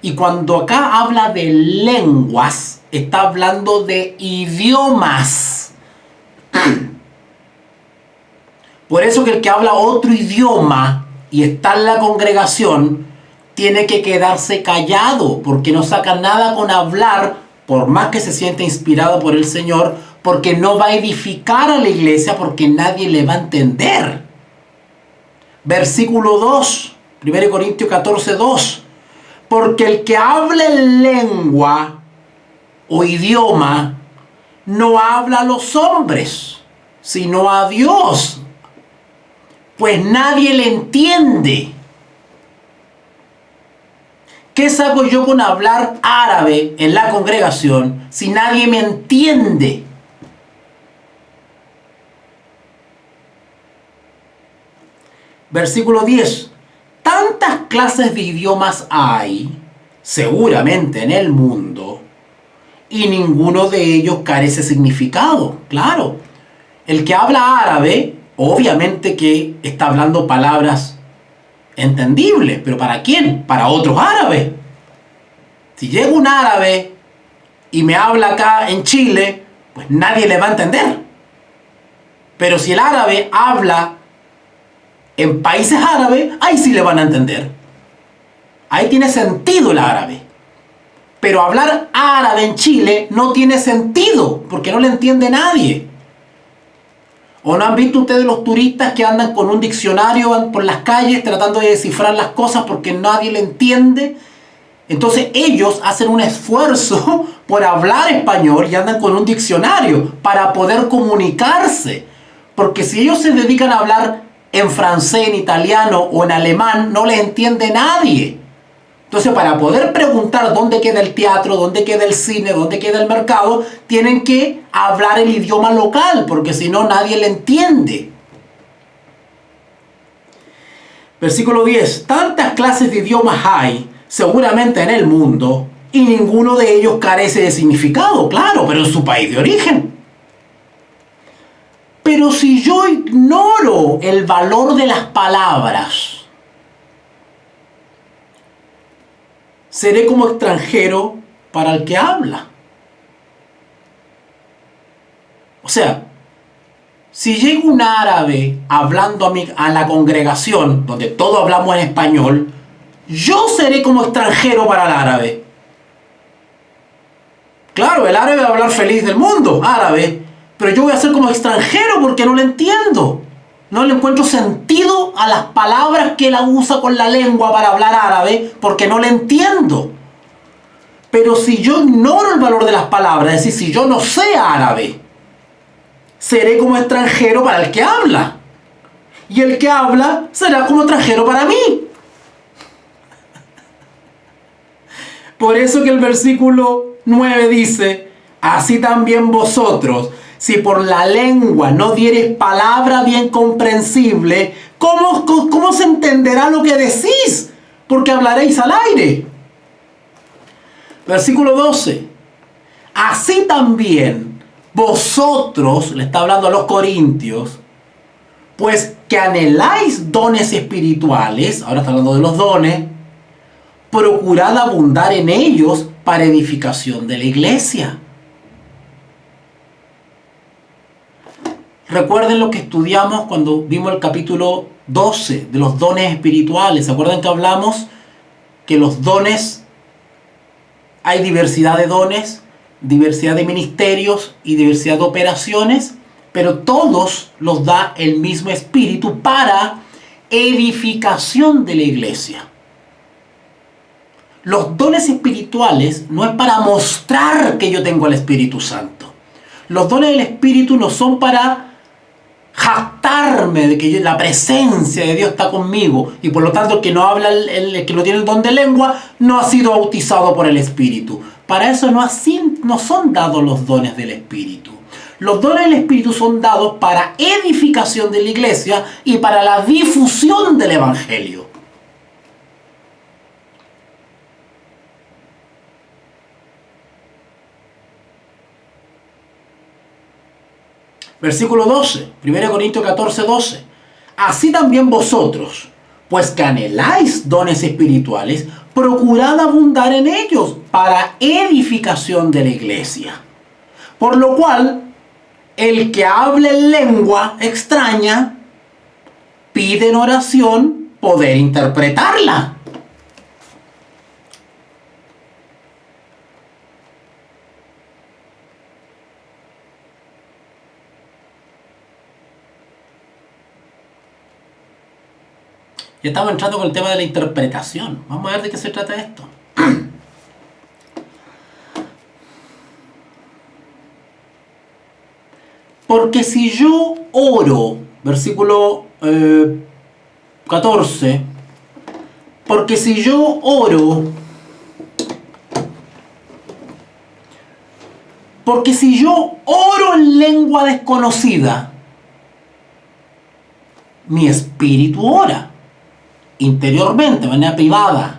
Y cuando acá habla de lenguas, está hablando de idiomas. Por eso que el que habla otro idioma y está en la congregación tiene que quedarse callado, porque no saca nada con hablar, por más que se sienta inspirado por el Señor, porque no va a edificar a la iglesia, porque nadie le va a entender. Versículo 2, 1 Corintios 14, 2. Porque el que habla en lengua o idioma no habla a los hombres, sino a Dios, pues nadie le entiende. ¿Qué saco yo con hablar árabe en la congregación si nadie me entiende? Versículo 10. Tantas clases de idiomas hay, seguramente en el mundo, y ninguno de ellos carece significado. Claro, el que habla árabe, obviamente que está hablando palabras entendibles, pero ¿para quién? Para otros árabes. Si llega un árabe y me habla acá en Chile, pues nadie le va a entender. Pero si el árabe habla en países árabes, ahí sí le van a entender. Ahí tiene sentido el árabe. Pero hablar árabe en Chile no tiene sentido, porque no le entiende nadie. ¿O no han visto ustedes los turistas que andan con un diccionario por las calles tratando de descifrar las cosas porque nadie le entiende? Entonces ellos hacen un esfuerzo por hablar español y andan con un diccionario para poder comunicarse. Porque si ellos se dedican a hablar en francés, en italiano o en alemán, no les entiende nadie. Entonces, para poder preguntar dónde queda el teatro, dónde queda el cine, dónde queda el mercado, tienen que hablar el idioma local, porque si no, nadie le entiende. Versículo 10. Tantas clases de idiomas hay, seguramente en el mundo, y ninguno de ellos carece de significado, claro, pero en su país de origen. Pero si yo ignoro el valor de las palabras, seré como extranjero para el que habla. O sea, si llega un árabe hablando a la congregación, donde todos hablamos en español, yo seré como extranjero para el árabe. Claro, el árabe va a hablar feliz del mundo, árabe, pero yo voy a ser como extranjero porque no le entiendo. No le encuentro sentido a las palabras que él usa con la lengua para hablar árabe porque no le entiendo. Pero si yo ignoro el valor de las palabras, es decir, si yo no sé árabe, seré como extranjero para el que habla. Y el que habla será como extranjero para mí. Por eso que el versículo 9 dice, así también vosotros, si por la lengua no diereis palabra bien comprensible, ¿cómo se entenderá lo que decís? Porque hablaréis al aire. Versículo 12. Así también vosotros, le está hablando a los corintios, pues que anheláis dones espirituales, ahora está hablando de los dones, procurad abundar en ellos para edificación de la iglesia. Recuerden lo que estudiamos cuando vimos el capítulo 12 de los dones espirituales. ¿Se acuerdan que hablamos que los dones, hay diversidad de dones, diversidad de ministerios y diversidad de operaciones, pero todos los da el mismo espíritu para edificación de la iglesia? Los dones espirituales no es para mostrar que yo tengo al Espíritu Santo. Los dones del Espíritu no son para jactarme de que la presencia de Dios está conmigo y por lo tanto el que no habla, el que no tiene el don de lengua no ha sido bautizado por el Espíritu. Para eso no son dados los dones del Espíritu. Los dones del Espíritu son dados para edificación de la iglesia y para la difusión del Evangelio. Versículo 12, 1 Corintios 14, 12. Así también vosotros, pues que anheláis dones espirituales, procurad abundar en ellos para edificación de la iglesia. Por lo cual, el que hable en lengua extraña, pide en oración poder interpretarla. Ya estamos entrando con el tema de la interpretación. Vamos a ver de qué se trata esto. Porque si yo oro, versículo 14, porque si yo oro, porque si yo oro en lengua desconocida, mi espíritu ora interiormente, de manera privada,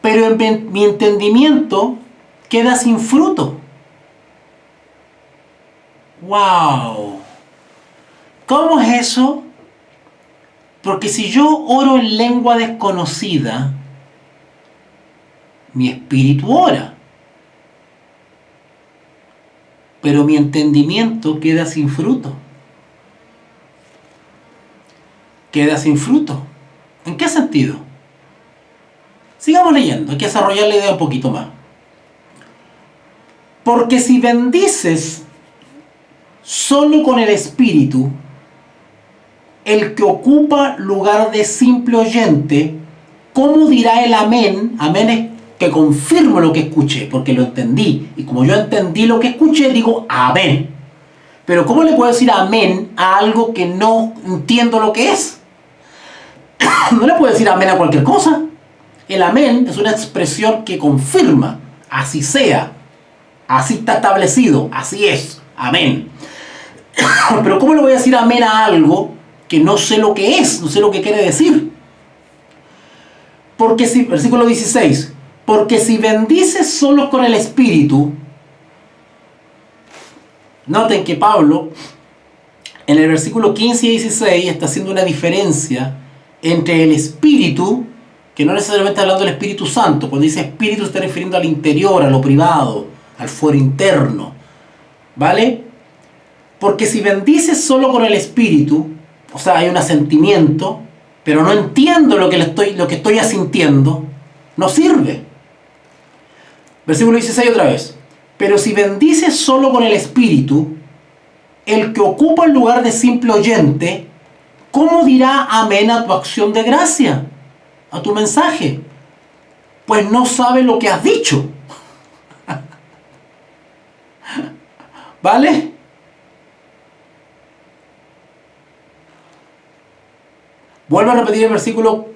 pero mi entendimiento queda sin fruto. ¡Wow! ¿Cómo es eso? Porque si yo oro en lengua desconocida, mi espíritu ora, pero mi entendimiento queda sin fruto. Queda sin fruto. ¿En qué sentido? Sigamos leyendo, hay que desarrollar la idea un poquito más. Porque si bendices solo con el espíritu, el que ocupa lugar de simple oyente, ¿cómo dirá el amén? Amén es que confirmo lo que escuché, porque lo entendí. Y como yo entendí lo que escuché, digo amén. Pero ¿cómo le puedo decir amén a algo que no entiendo lo que es? No le puedo decir amén a cualquier cosa. El amén es una expresión que confirma, así sea, así está establecido, así es, amén. Pero ¿cómo le voy a decir amén a algo que no sé lo que es, no sé lo que quiere decir? Porque si, versículo 16, porque si bendices solo con el espíritu, noten que Pablo en el versículo 15 y 16 está haciendo una diferencia entre el espíritu, que no necesariamente está hablando del Espíritu Santo. Cuando dice espíritu se está refiriendo al interior, a lo privado, al fuero interno, ¿vale? Porque si bendices solo con el espíritu, o sea, hay un asentimiento, pero no entiendo lo que estoy asintiendo, no sirve. Versículo 16 otra vez. Pero si bendices solo con el espíritu, el que ocupa el lugar de simple oyente, ¿cómo dirá amén a tu acción de gracia? A tu mensaje. Pues no sabe lo que has dicho. ¿Vale? Vuelvo a repetir el versículo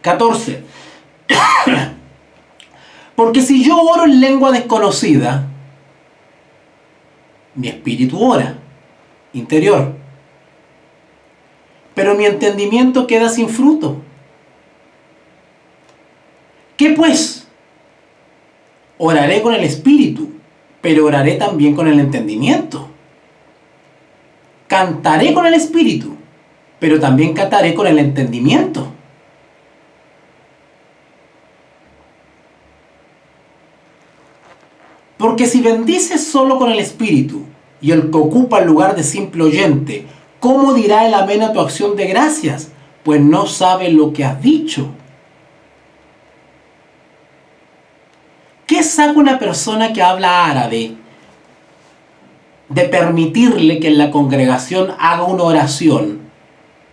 14. Porque si yo oro en lengua desconocida, mi espíritu ora, interior, pero mi entendimiento queda sin fruto. ¿Qué pues? Oraré con el espíritu, pero oraré también con el entendimiento. Cantaré con el espíritu, pero también cantaré con el entendimiento. Porque si bendices solo con el espíritu y el que ocupa el lugar de simple oyente, ¿cómo dirá el amén a tu acción de gracias? Pues no sabe lo que has dicho. ¿Qué saca una persona que habla árabe de permitirle que en la congregación haga una oración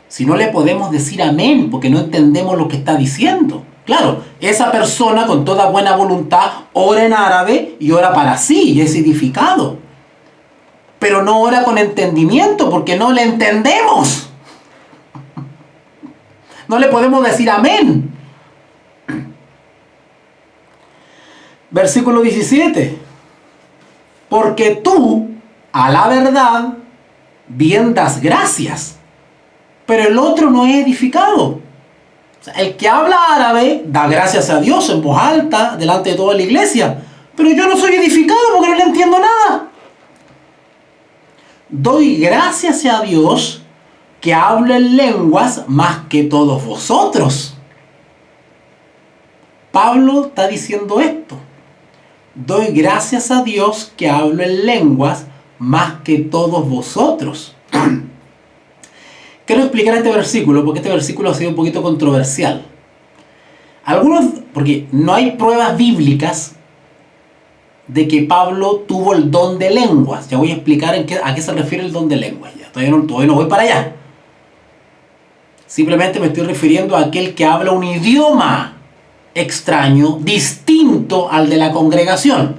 si no le podemos decir amén porque no entendemos lo que está diciendo? Claro, esa persona con toda buena voluntad ora en árabe y ora para sí y es edificado. Pero no ora con entendimiento porque no le entendemos. No le podemos decir amén. Versículo 17. Porque tú, a la verdad, bien das gracias, pero el otro no es edificado. O sea, el que habla árabe da gracias a Dios en voz alta, delante de toda la iglesia, pero yo no soy edificado porque no le entiendo nada. Doy gracias a Dios que hablo en lenguas más que todos vosotros. Pablo está diciendo esto. Doy gracias a Dios que hablo en lenguas más que todos vosotros. Quiero explicar este versículo porque este versículo ha sido un poquito controversial. Porque no hay pruebas bíblicas de que Pablo tuvo el don de lenguas. Ya voy a explicar a qué se refiere el don de lenguas. Todavía no voy para allá. Simplemente me estoy refiriendo a aquel que habla un idioma extraño, distinto al de la congregación.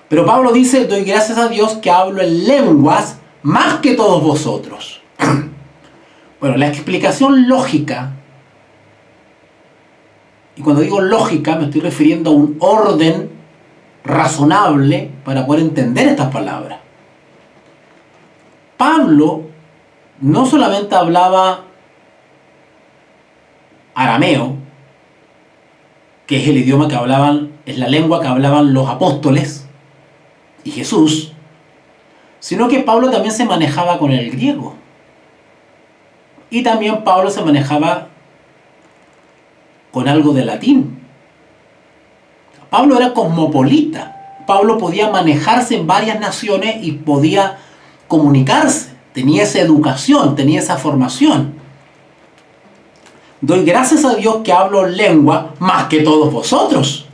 Pero Pablo dice, doy gracias a Dios que hablo en lenguas más que todos vosotros. Bueno, la explicación lógica, y cuando digo lógica me estoy refiriendo a un orden razonable para poder entender estas palabras. Pablo no solamente hablaba arameo, que es el idioma que hablaban, es la lengua que hablaban los apóstoles y Jesús, sino que Pablo también se manejaba con el griego. Y también Pablo se manejaba con algo de latín. Pablo era cosmopolita. Pablo podía manejarse en varias naciones y podía comunicarse. Tenía esa educación, tenía esa formación. Doy gracias a Dios que hablo lengua más que todos vosotros.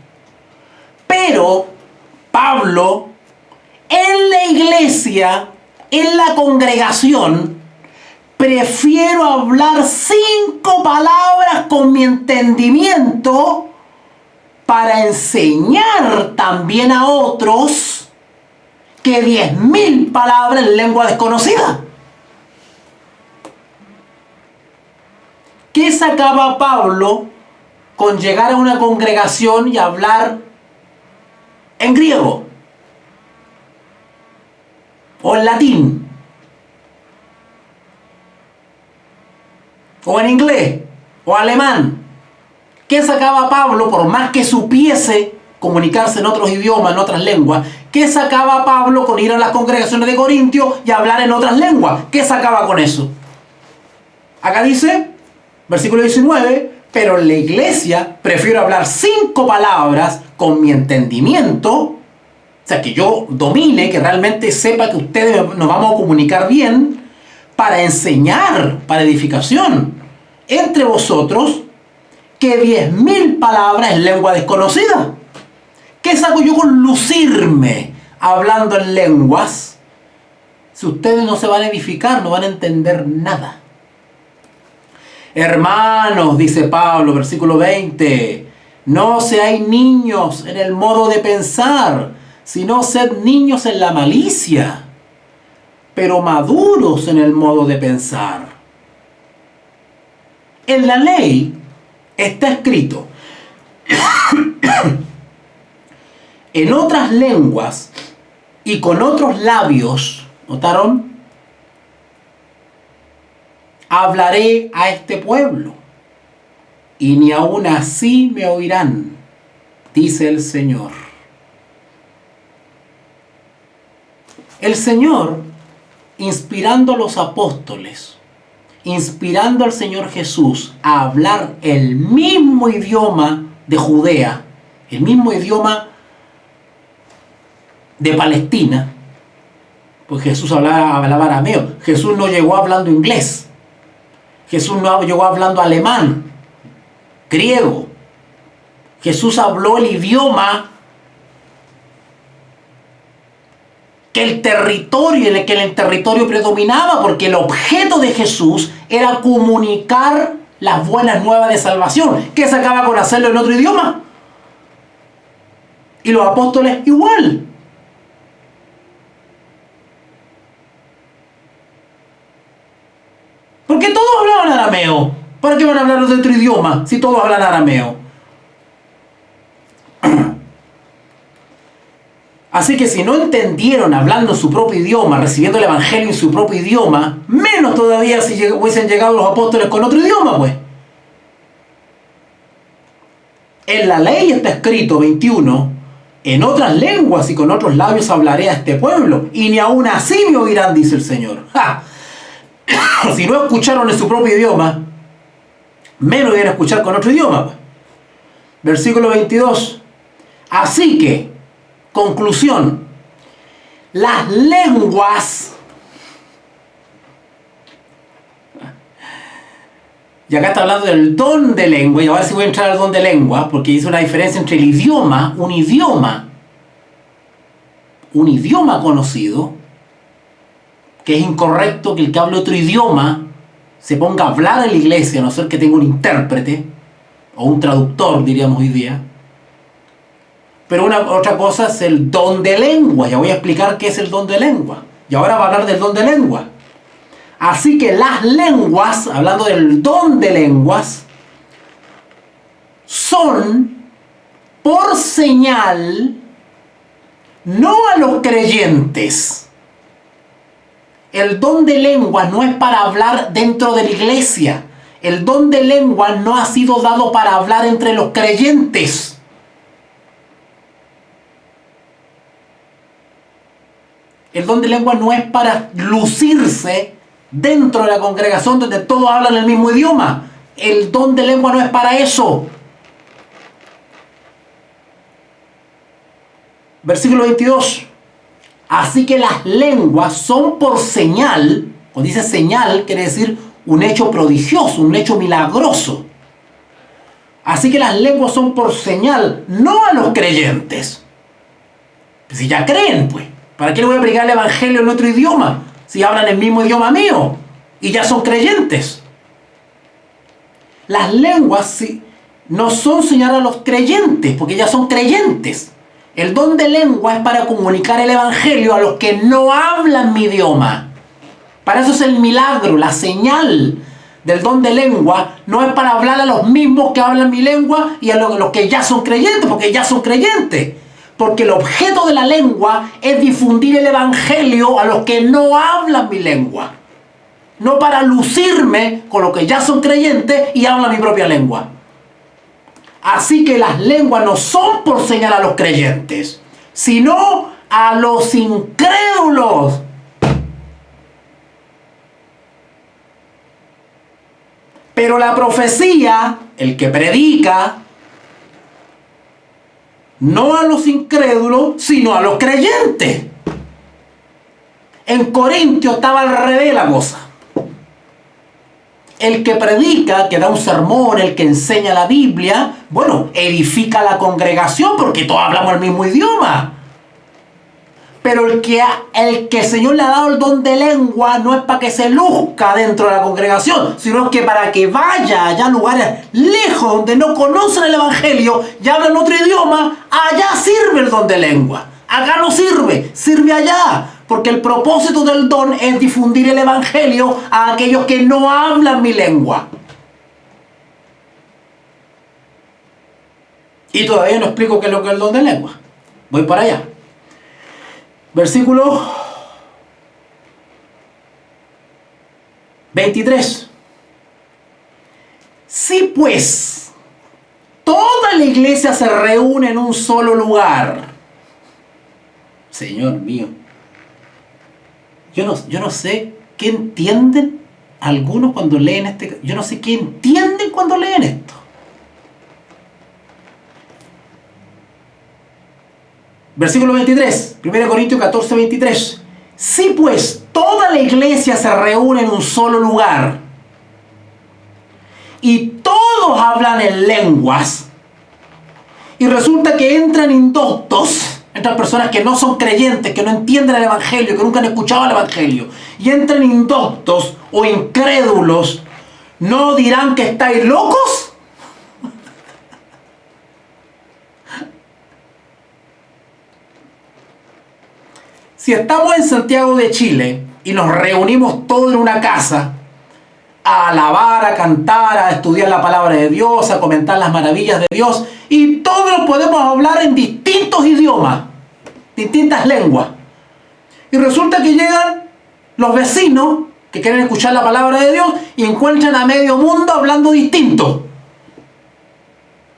Pero Pablo, en la iglesia, en la congregación, prefiero hablar 5 palabras con mi entendimiento para enseñar también a otros que 10.000 palabras en lengua desconocida. ¿Qué sacaba Pablo con llegar a una congregación y hablar en griego? O en latín. O en inglés. O alemán. ¿Qué sacaba Pablo, por más que supiese comunicarse en otros idiomas, en otras lenguas? ¿Qué sacaba Pablo con ir a las congregaciones de Corintio y hablar en otras lenguas? ¿Qué sacaba con eso? Acá dice, versículo 19, pero en la iglesia prefiero hablar 5 palabras con mi entendimiento, o sea, que yo domine, que realmente sepa que ustedes nos vamos a comunicar bien, para enseñar, para edificación entre vosotros, que 10.000 palabras en lengua desconocida. ¿Qué saco yo con lucirme hablando en lenguas si ustedes no se van a edificar, no van a entender nada? Hermanos, dice Pablo, versículo 20, no seáis niños en el modo de pensar, sino sed niños en la malicia, pero maduros en el modo de pensar. En la ley está escrito en otras lenguas y con otros labios, ¿notaron? Hablaré a este pueblo, y ni aun así me oirán, dice el Señor. El Señor, inspirando a los apóstoles, inspirando al Señor Jesús a hablar el mismo idioma de Judea, el mismo idioma de Palestina, pues Jesús hablaba arameo. Jesús no llegó hablando inglés. Jesús no llegó hablando alemán, griego. Jesús habló el idioma que el territorio, en el que el territorio predominaba, porque el objeto de Jesús era comunicar las buenas nuevas de salvación. ¿Qué se acaba con hacerlo en otro idioma? Y los apóstoles igual. Porque todos hablaban arameo. ¿Para qué van a hablar de otro idioma si todos hablan arameo? Así que si no entendieron hablando en su propio idioma, recibiendo el evangelio en su propio idioma, menos todavía si hubiesen llegado los apóstoles con otro idioma, pues. En la ley está escrito, 21, en otras lenguas y con otros labios hablaré a este pueblo, y ni aun así me oirán, dice el Señor. ¡Ja! Si no escucharon en su propio idioma, menos iban a escuchar con otro idioma, pues. Versículo 22. Así que, conclusión, las lenguas, y acá está hablando del don de lengua, y ahora sí voy a entrar al don de lengua, porque hice una diferencia entre el idioma, un idioma conocido, que es incorrecto que el que hable otro idioma se ponga a hablar en la iglesia, a no ser que tenga un intérprete, o un traductor, diríamos hoy día. Pero otra cosa es el don de lengua. Ya voy a explicar qué es el don de lengua. Y ahora va a hablar del don de lengua. Así que las lenguas, hablando del don de lenguas, son por señal no a los creyentes. El don de lengua no es para hablar dentro de la iglesia. El don de lengua no ha sido dado para hablar entre los creyentes. El don de lengua no es para lucirse dentro de la congregación donde todos hablan el mismo idioma. El don de lengua no es para eso. Versículo 22. Así que las lenguas son por señal. Cuando dice señal, quiere decir un hecho prodigioso, un hecho milagroso. Así que las lenguas son por señal, no a los creyentes. Si ya creen, pues, ¿para qué le voy a predicar el evangelio en otro idioma? Si hablan el mismo idioma mío y ya son creyentes. Las lenguas sí, no son señal a los creyentes, porque ya son creyentes. El don de lengua es para comunicar el evangelio a los que no hablan mi idioma. Para eso es el milagro, la señal del don de lengua. No es para hablar a los mismos que hablan mi lengua y a los que ya son creyentes, porque ya son creyentes. Porque el objeto de la lengua es difundir el evangelio a los que no hablan mi lengua. No para lucirme con los que ya son creyentes y hablan mi propia lengua. Así que las lenguas no son por señal a los creyentes, sino a los incrédulos. Pero la profecía, el que predica, no a los incrédulos, sino a los creyentes. En Corintios estaba al revés la cosa. El que predica, que da un sermón, el que enseña la Biblia, bueno, edifica la congregación porque todos hablamos el mismo idioma. Pero el que el Señor le ha dado el don de lengua no es para que se luzca dentro de la congregación, sino que para que vaya allá a lugares lejos donde no conocen el evangelio y hablan otro idioma, allá sirve el don de lengua. Acá no sirve, sirve allá. Porque el propósito del don es difundir el evangelio a aquellos que no hablan mi lengua. Y todavía no explico qué es lo que es el don de lengua. Voy para allá. Versículo 23. Si pues toda la iglesia se reúne en un solo lugar. Señor mío. Yo no sé qué entienden algunos cuando leen este. Yo no sé qué entienden cuando leen esto. Versículo 23, 1 Corintios 14, 23. Si pues toda la iglesia se reúne en un solo lugar y todos hablan en lenguas y resulta que entran indoctos, entran personas que no son creyentes, que no entienden el evangelio, que nunca han escuchado el evangelio, y entran indoctos o incrédulos, ¿no dirán que estáis locos? Si estamos en Santiago de Chile y nos reunimos todos en una casa a alabar, a cantar, a estudiar la palabra de Dios, a comentar las maravillas de Dios, y todos podemos hablar en distintos idiomas, distintas lenguas, y resulta que llegan los vecinos que quieren escuchar la palabra de Dios y encuentran a medio mundo hablando distinto.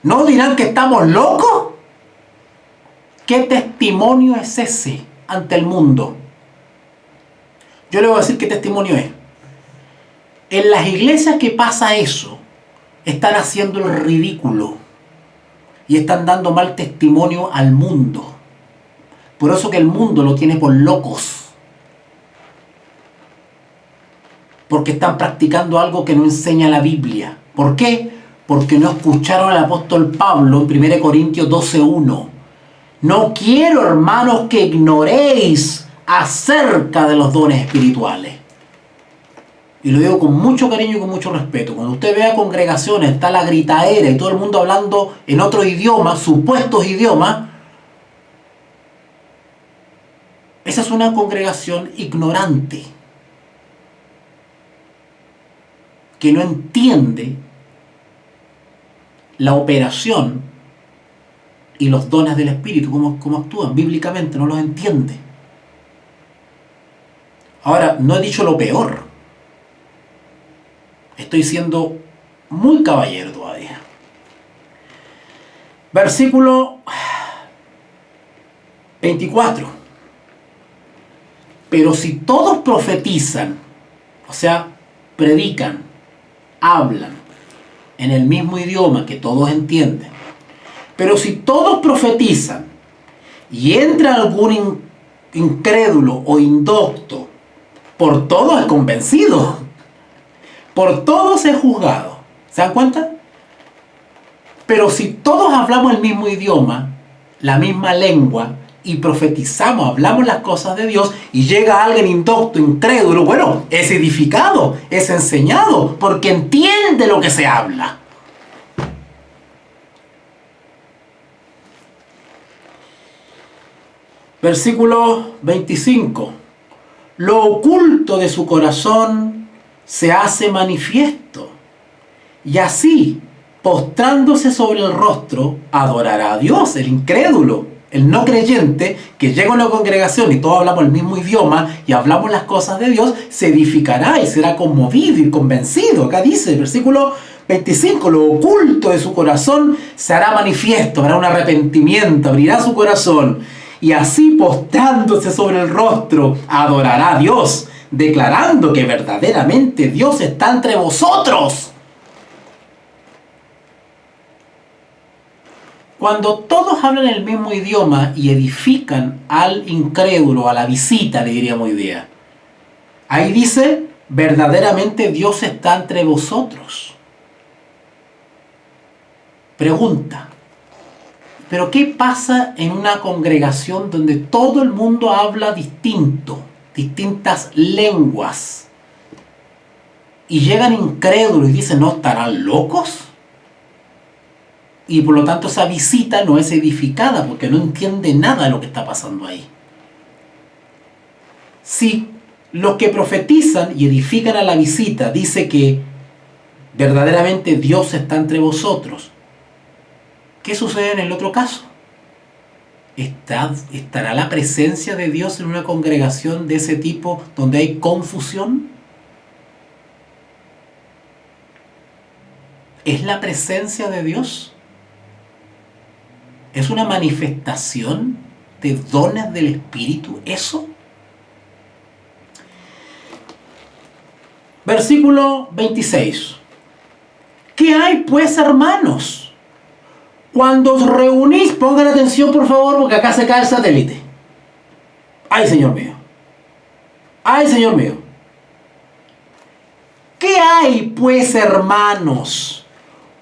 ¿No dirán que estamos locos? ¿Qué testimonio es ese ante el mundo? Yo le voy a decir qué testimonio es. En las iglesias que pasa eso, están haciendo el ridículo y están dando mal testimonio al mundo. Por eso que el mundo lo tiene por locos. Porque están practicando algo que no enseña la Biblia. ¿Por qué? Porque no escucharon al apóstol Pablo en 1 Corintios 12:1. No quiero, hermanos, que ignoréis acerca de los dones espirituales. Y lo digo con mucho cariño y con mucho respeto. Cuando usted vea congregaciones, está la gritaera y todo el mundo hablando en otros idiomas, supuestos idiomas, Esa es una congregación ignorante, que no entiende la operación y los dones del Espíritu, cómo actúan bíblicamente, no los entiende. Ahora, no he dicho lo peor. Estoy siendo muy caballero todavía. Versículo 24. Pero si todos profetizan, o sea, predican, hablan en el mismo idioma que todos entienden, pero si todos profetizan y entra algún incrédulo o indocto, por todos es convencido, por todos es juzgado. ¿Se dan cuenta? Pero si todos hablamos el mismo idioma, la misma lengua, y profetizamos, hablamos las cosas de Dios, y llega alguien indocto, incrédulo, bueno, es edificado, es enseñado, porque entiende lo que se habla. Versículo 25. Lo oculto de su corazón se hace manifiesto, y así, postrándose sobre el rostro, adorará a Dios. El incrédulo, el no creyente, que llega a una congregación y todos hablamos el mismo idioma y hablamos las cosas de Dios, se edificará y será conmovido y convencido. Acá dice, versículo 25, lo oculto de su corazón se hará manifiesto, habrá un arrepentimiento, abrirá su corazón, y así postrándose sobre el rostro, adorará a Dios, declarando que verdaderamente Dios está entre vosotros. Cuando todos hablan el mismo idioma y edifican al incrédulo, a la visita, le diríamos hoy día, ahí dice, verdaderamente Dios está entre vosotros. Pregunta, ¿pero qué pasa en una congregación donde todo el mundo habla distinto, distintas lenguas, y llegan incrédulos y dicen, ¿no estarán locos? Y por lo tanto esa visita no es edificada porque no entiende nada de lo que está pasando ahí. Si los que profetizan y edifican a la visita dice que verdaderamente Dios está entre vosotros, ¿qué sucede en el otro caso? ¿Estará la presencia de Dios en una congregación de ese tipo donde hay confusión? ¿Es la presencia de Dios? ¿Es una manifestación de dones del Espíritu eso? Versículo 26. ¿Qué hay pues, hermanos? Cuando os reunís, pongan atención por favor, porque acá se cae el satélite. ¡Ay, Señor mío! ¡Ay, Señor mío! ¿Qué hay pues, hermanos?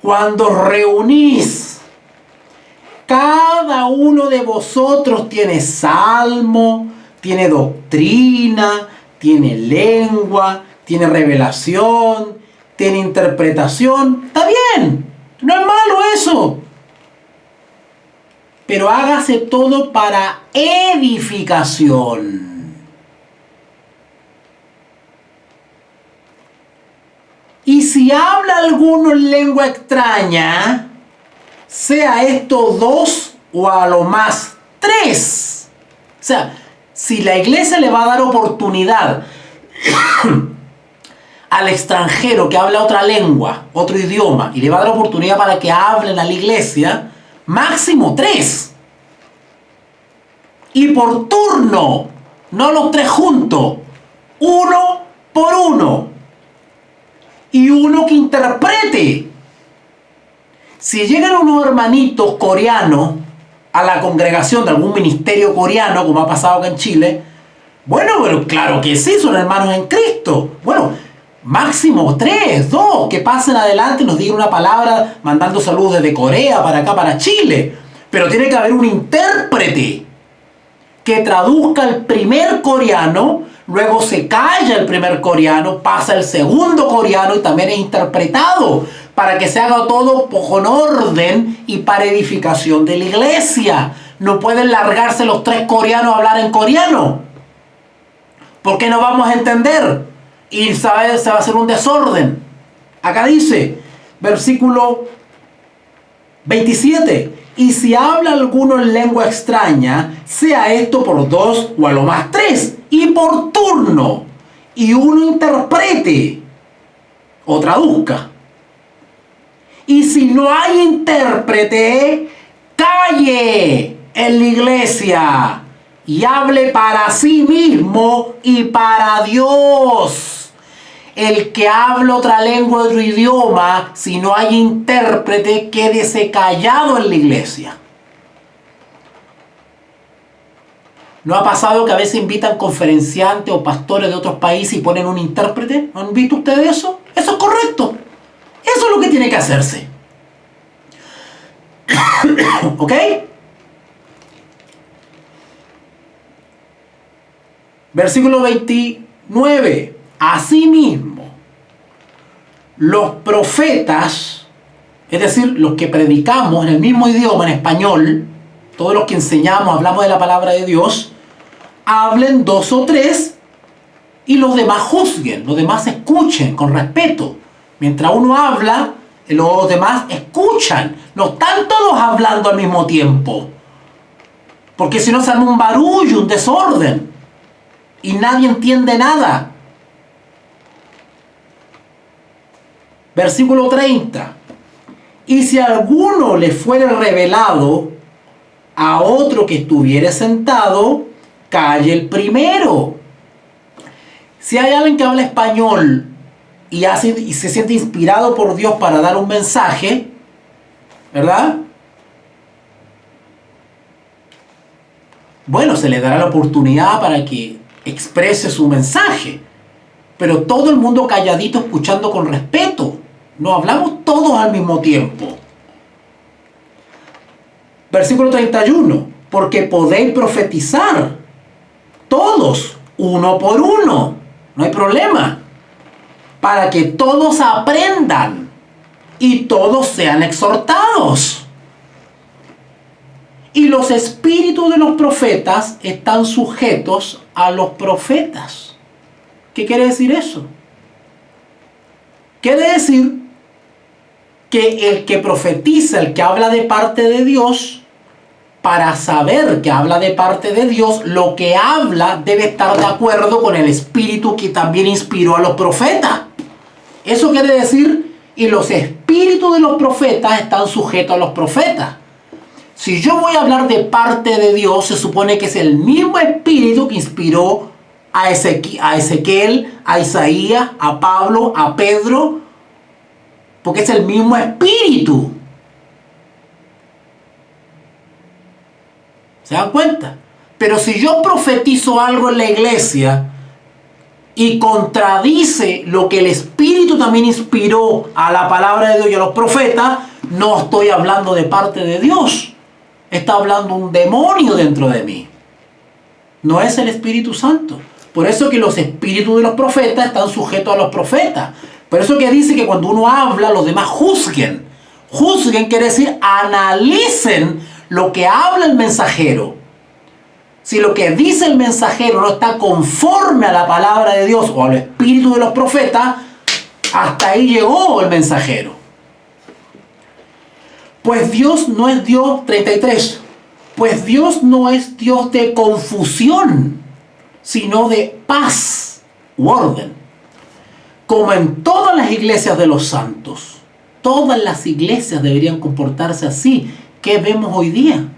Cuando os reunís, cada uno de vosotros tiene salmo, tiene doctrina, tiene lengua, tiene revelación, tiene interpretación. Está bien, no es malo eso. Pero hágase todo para edificación. Y si habla alguno en lengua extraña, sea esto 2 o a lo más 3. O sea, si la iglesia le va a dar oportunidad al extranjero que habla otra lengua, otro idioma, y le va a dar oportunidad para que hablen a la iglesia, máximo 3. Y por turno, no los 3 juntos, 1 por 1. Y uno que interprete. Si llegan unos hermanitos coreanos a la congregación de algún ministerio coreano, como ha pasado acá en Chile, bueno, pero claro que sí, son hermanos en Cristo. Bueno, máximo 3, 2, que pasen adelante y nos digan una palabra mandando saludos desde Corea para acá, para Chile. Pero tiene que haber un intérprete que traduzca el primer coreano, luego se calla el primer coreano, pasa el segundo coreano y también es interpretado, para que se haga todo con orden y para edificación de la iglesia. No pueden largarse los 3 coreanos a hablar en coreano. porque no vamos a entender y se va a hacer un desorden. Acá dice, versículo 27, y si habla alguno en lengua extraña, sea esto por 2 o a lo más 3, y por turno, y uno interprete o traduzca. Y si no hay intérprete, calle en la iglesia y hable para sí mismo y para Dios. El que habla otra lengua, otro idioma, si no hay intérprete, quédese callado en la iglesia. ¿No ha pasado que a veces invitan conferenciantes o pastores de otros países y ponen un intérprete? ¿No han visto ustedes eso? Eso es correcto. Eso es lo que tiene que hacerse. ¿Ok? Versículo 29. Asimismo, los profetas, es decir, los que predicamos en el mismo idioma, en español, todos los que enseñamos, hablamos de la palabra de Dios, hablen 2 o 3 y los demás juzguen, los demás escuchen con respeto. Mientras uno habla, los demás escuchan. No están todos hablando al mismo tiempo. Porque si no se arma un barullo, un desorden. Y nadie entiende nada. Versículo 30. Y si a alguno le fuere revelado a otro que estuviere sentado, calle el primero. Si hay alguien que habla español y se siente inspirado por Dios para dar un mensaje, ¿verdad? Bueno, se le dará la oportunidad para que exprese su mensaje, pero todo el mundo calladito escuchando con respeto. No hablamos todos al mismo tiempo. Versículo 31. Porque podéis profetizar todos, uno por uno. No hay problema. Para que todos aprendan y todos sean exhortados. Y los espíritus de los profetas están sujetos a los profetas. ¿Qué quiere decir eso? Quiere decir que el que profetiza, el que habla de parte de Dios, para saber que habla de parte de Dios, lo que habla debe estar de acuerdo con el espíritu que también inspiró a los profetas. Eso quiere decir, y los espíritus de los profetas están sujetos a los profetas. Si yo voy a hablar de parte de Dios, se supone que es el mismo espíritu que inspiró a Ezequiel, a Isaías, a Pablo, a Pedro, porque es el mismo espíritu. ¿Se dan cuenta? Pero si yo profetizo algo en la iglesia y contradice lo que el Espíritu también inspiró a la palabra de Dios y a los profetas, no estoy hablando de parte de Dios. Está hablando un demonio dentro de mí. No es el Espíritu Santo. Por eso que los espíritus de los profetas están sujetos a los profetas. Por eso que dice que cuando uno habla, los demás juzguen. Juzguen quiere decir analicen lo que habla el mensajero. Si lo que dice el mensajero no está conforme a la palabra de Dios o al espíritu de los profetas, hasta ahí llegó el mensajero. Pues Dios no es Dios, 33, pues Dios no es Dios de confusión, sino de paz u orden. Como en todas las iglesias de los santos. Todas las iglesias deberían comportarse así. ¿Qué vemos hoy día?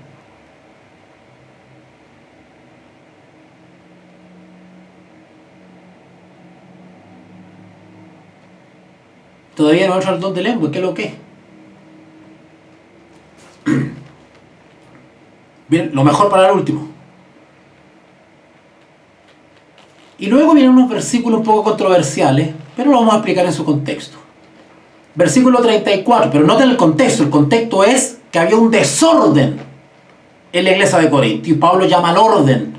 Todavía no entra el don de lengua. ¿Qué es lo que es? Bien, lo mejor para el último. Y luego vienen unos versículos un poco controversiales, pero lo vamos a explicar en su contexto. Versículo 34, pero noten el contexto. El contexto es que había un desorden en la iglesia de Corinto y Pablo llama al orden.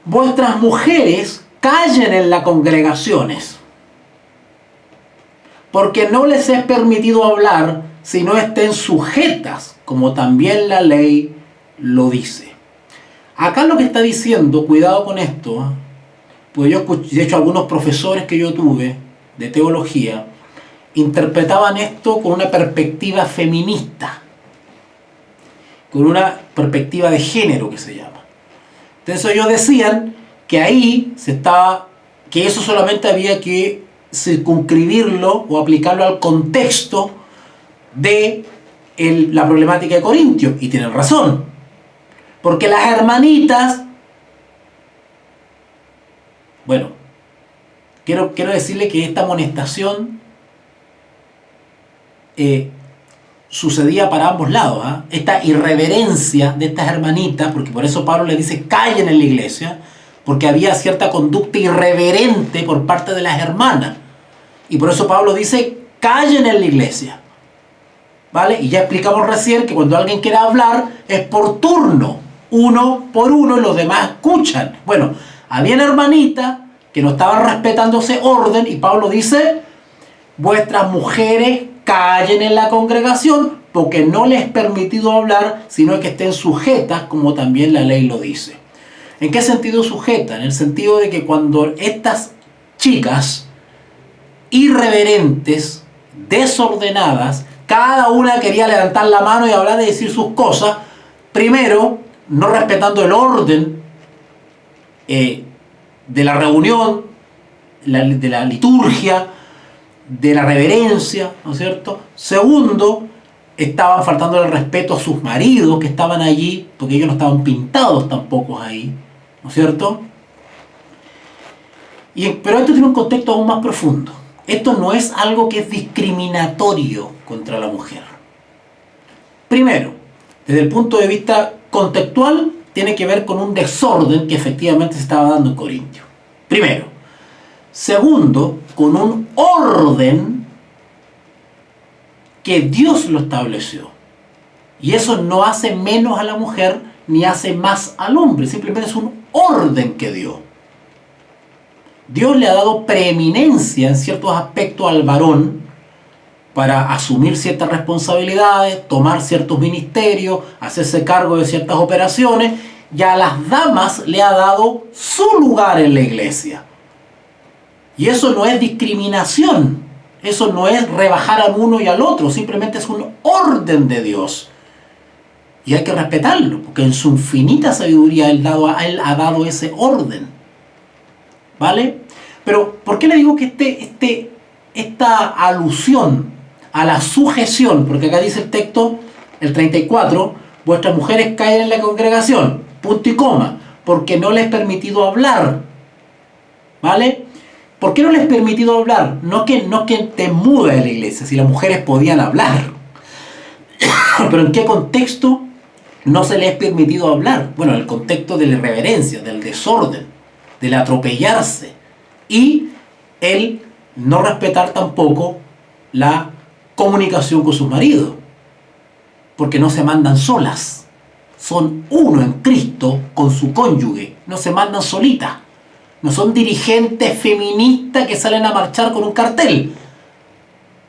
Vuestras mujeres callen en las congregaciones, porque no les es permitido hablar si no estén sujetas, como también la ley lo dice. Acá lo que está diciendo, cuidado con esto, pues yo escuché, de hecho algunos profesores que yo tuve de teología interpretaban esto con una perspectiva feminista, con una perspectiva de género que se llama. Entonces ellos decían que ahí que eso solamente había que circunscribirlo o aplicarlo al contexto de la problemática de Corintios, y tienen razón, porque las hermanitas, bueno, quiero decirle que esta amonestación sucedía para ambos lados, ¿eh? Esta irreverencia de estas hermanitas, porque por eso Pablo le dice callen en la iglesia, porque había cierta conducta irreverente por parte de las hermanas, y por eso Pablo dice callen en la iglesia, ¿vale? Y ya explicamos recién que cuando alguien quiere hablar es por turno, uno por uno, y los demás escuchan. Bueno, había hermanitas que no estaban respetando ese orden, y Pablo dice vuestras mujeres callen en la congregación, porque no les es permitido hablar, sino que estén sujetas, como también la ley lo dice. ¿En qué sentido sujeta? En el sentido de que cuando estas chicas irreverentes, desordenadas, cada una quería levantar la mano y hablar y decir sus cosas, primero, no respetando el orden de la reunión, de la liturgia, de la reverencia, ¿no es cierto? Segundo, estaban faltando el respeto a sus maridos que estaban allí, porque ellos no estaban pintados tampoco ahí, ¿no es cierto? Pero esto tiene un contexto aún más profundo. Esto no es algo que es discriminatorio contra la mujer. Primero, desde el punto de vista contextual, tiene que ver con un desorden que efectivamente se estaba dando en Corintio. Primero. Segundo, con un orden que Dios lo estableció. Y eso no hace menos a la mujer ni hace más al hombre, simplemente es un orden que dio. Dios le ha dado preeminencia en ciertos aspectos al varón para asumir ciertas responsabilidades, tomar ciertos ministerios, hacerse cargo de ciertas operaciones, y a las damas le ha dado su lugar en la iglesia. Y eso no es discriminación, eso no es rebajar al uno y al otro, simplemente es un orden de Dios. Y hay que respetarlo, porque en su infinita sabiduría Él ha dado ese orden. ¿Vale? Pero, ¿por qué le digo que esta alusión a la sujeción? Porque acá dice el texto, el 34, vuestras mujeres caen en la congregación, punto y coma, porque no les es permitido hablar. ¿Vale? ¿Por qué no les es permitido hablar? No que te mude de la iglesia, si las mujeres podían hablar. Pero ¿en qué contexto no se les es permitido hablar? Bueno, en el contexto de la irreverencia, del desorden, del atropellarse y el no respetar tampoco la comunicación con sus maridos, porque no se mandan solas, son uno en Cristo con su cónyuge, no se mandan solitas, no son dirigentes feministas que salen a marchar con un cartel,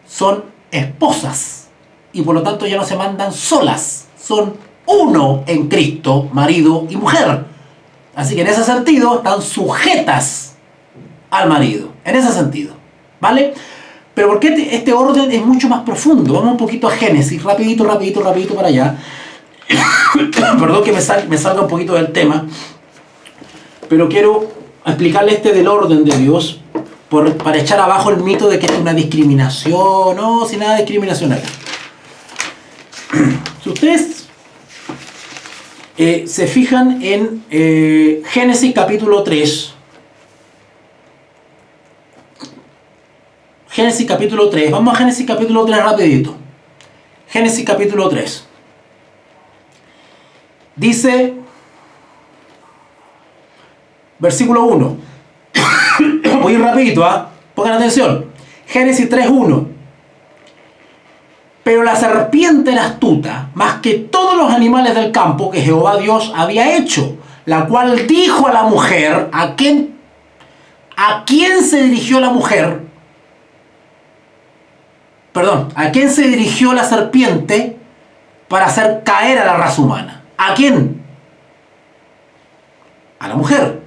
son esposas y por lo tanto ya no se mandan solas, son uno en Cristo, marido y mujer. Así que en ese sentido están sujetas al marido, en ese sentido, ¿vale? Pero porque este orden es mucho más profundo. Vamos un poquito a Génesis, rapidito para allá. Perdón que me salga un poquito del tema, pero quiero explicarle del orden de Dios para echar abajo el mito de que es una discriminación. No, sin nada de discriminación acá. Si ustedes se fijan en Génesis capítulo 3. Génesis capítulo 3. Vamos a Génesis capítulo 3 rapidito. Génesis capítulo 3. Dice, versículo 1. Voy rapidito, pongan atención. Génesis 3:1. Pero la serpiente era astuta, más que todos los animales del campo que Jehová Dios había hecho, la cual dijo a la mujer, ¿a quién se dirigió la mujer? Perdón, ¿a quién se dirigió la serpiente para hacer caer a la raza humana? ¿A quién? la mujer.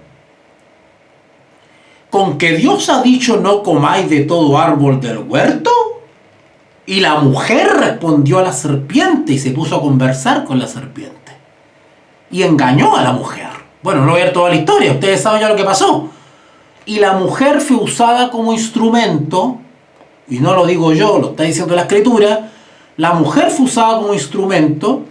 ¿Con que Dios ha dicho no comáis de todo árbol del huerto? Y la mujer respondió a la serpiente y se puso a conversar con la serpiente. Y engañó a la mujer. Bueno, no voy a ver toda la historia, ustedes saben ya lo que pasó. Y la mujer fue usada como instrumento, y no lo digo yo, lo está diciendo la Escritura, la mujer fue usada como instrumento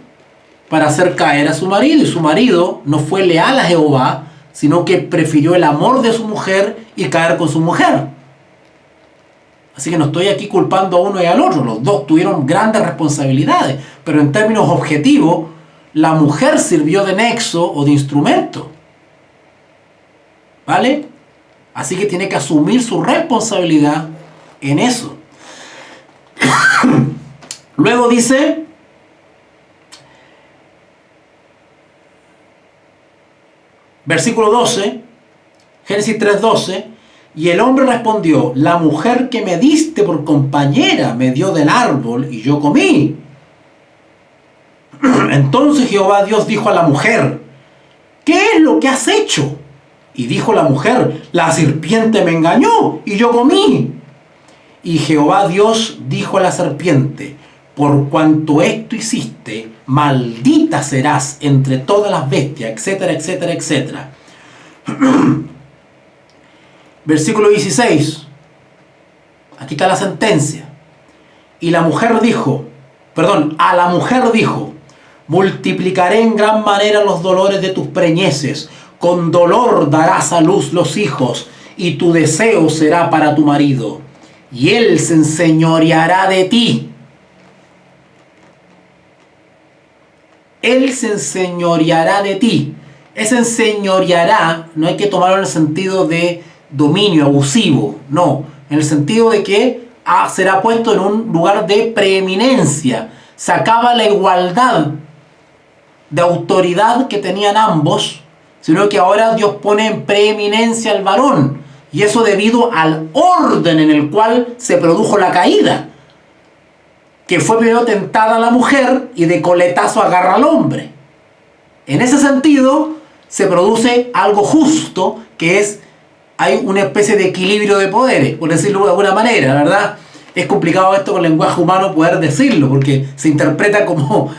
para hacer caer a su marido, y su marido no fue leal a Jehová, sino que prefirió el amor de su mujer y caer con su mujer. Así que no estoy aquí culpando a uno y al otro, los dos tuvieron grandes responsabilidades, pero en términos objetivos, la mujer sirvió de nexo o de instrumento. ¿Vale? Así que tiene que asumir su responsabilidad en eso. Luego dice, versículo 12, Génesis 3:12, y el hombre respondió, la mujer que me diste por compañera me dio del árbol y yo comí. Entonces Jehová Dios dijo a la mujer, ¿qué es lo que has hecho? Y dijo la mujer, la serpiente me engañó y yo comí. Y Jehová Dios dijo a la serpiente, por cuanto esto hiciste, maldita serás entre todas las bestias, etcétera, etcétera, etcétera. Versículo 16. Aquí está la sentencia. Y la mujer dijo, a la mujer dijo, multiplicaré en gran manera los dolores de tus preñeces, con dolor darás a luz los hijos, y tu deseo será para tu marido, y él se enseñoreará de ti. Él se enseñoreará de ti. Ese enseñoreará no hay que tomarlo en el sentido de dominio abusivo, no, en el sentido de que será puesto en un lugar de preeminencia. Se acaba la igualdad de autoridad que tenían ambos, sino que ahora Dios pone en preeminencia al varón, y eso debido al orden en el cual se produjo la caída, que fue primero tentada la mujer y de coletazo agarra al hombre. En ese sentido se produce algo justo, que es, hay una especie de equilibrio de poderes, por decirlo de alguna manera, ¿verdad? Es complicado esto con lenguaje humano poder decirlo, porque se interpreta como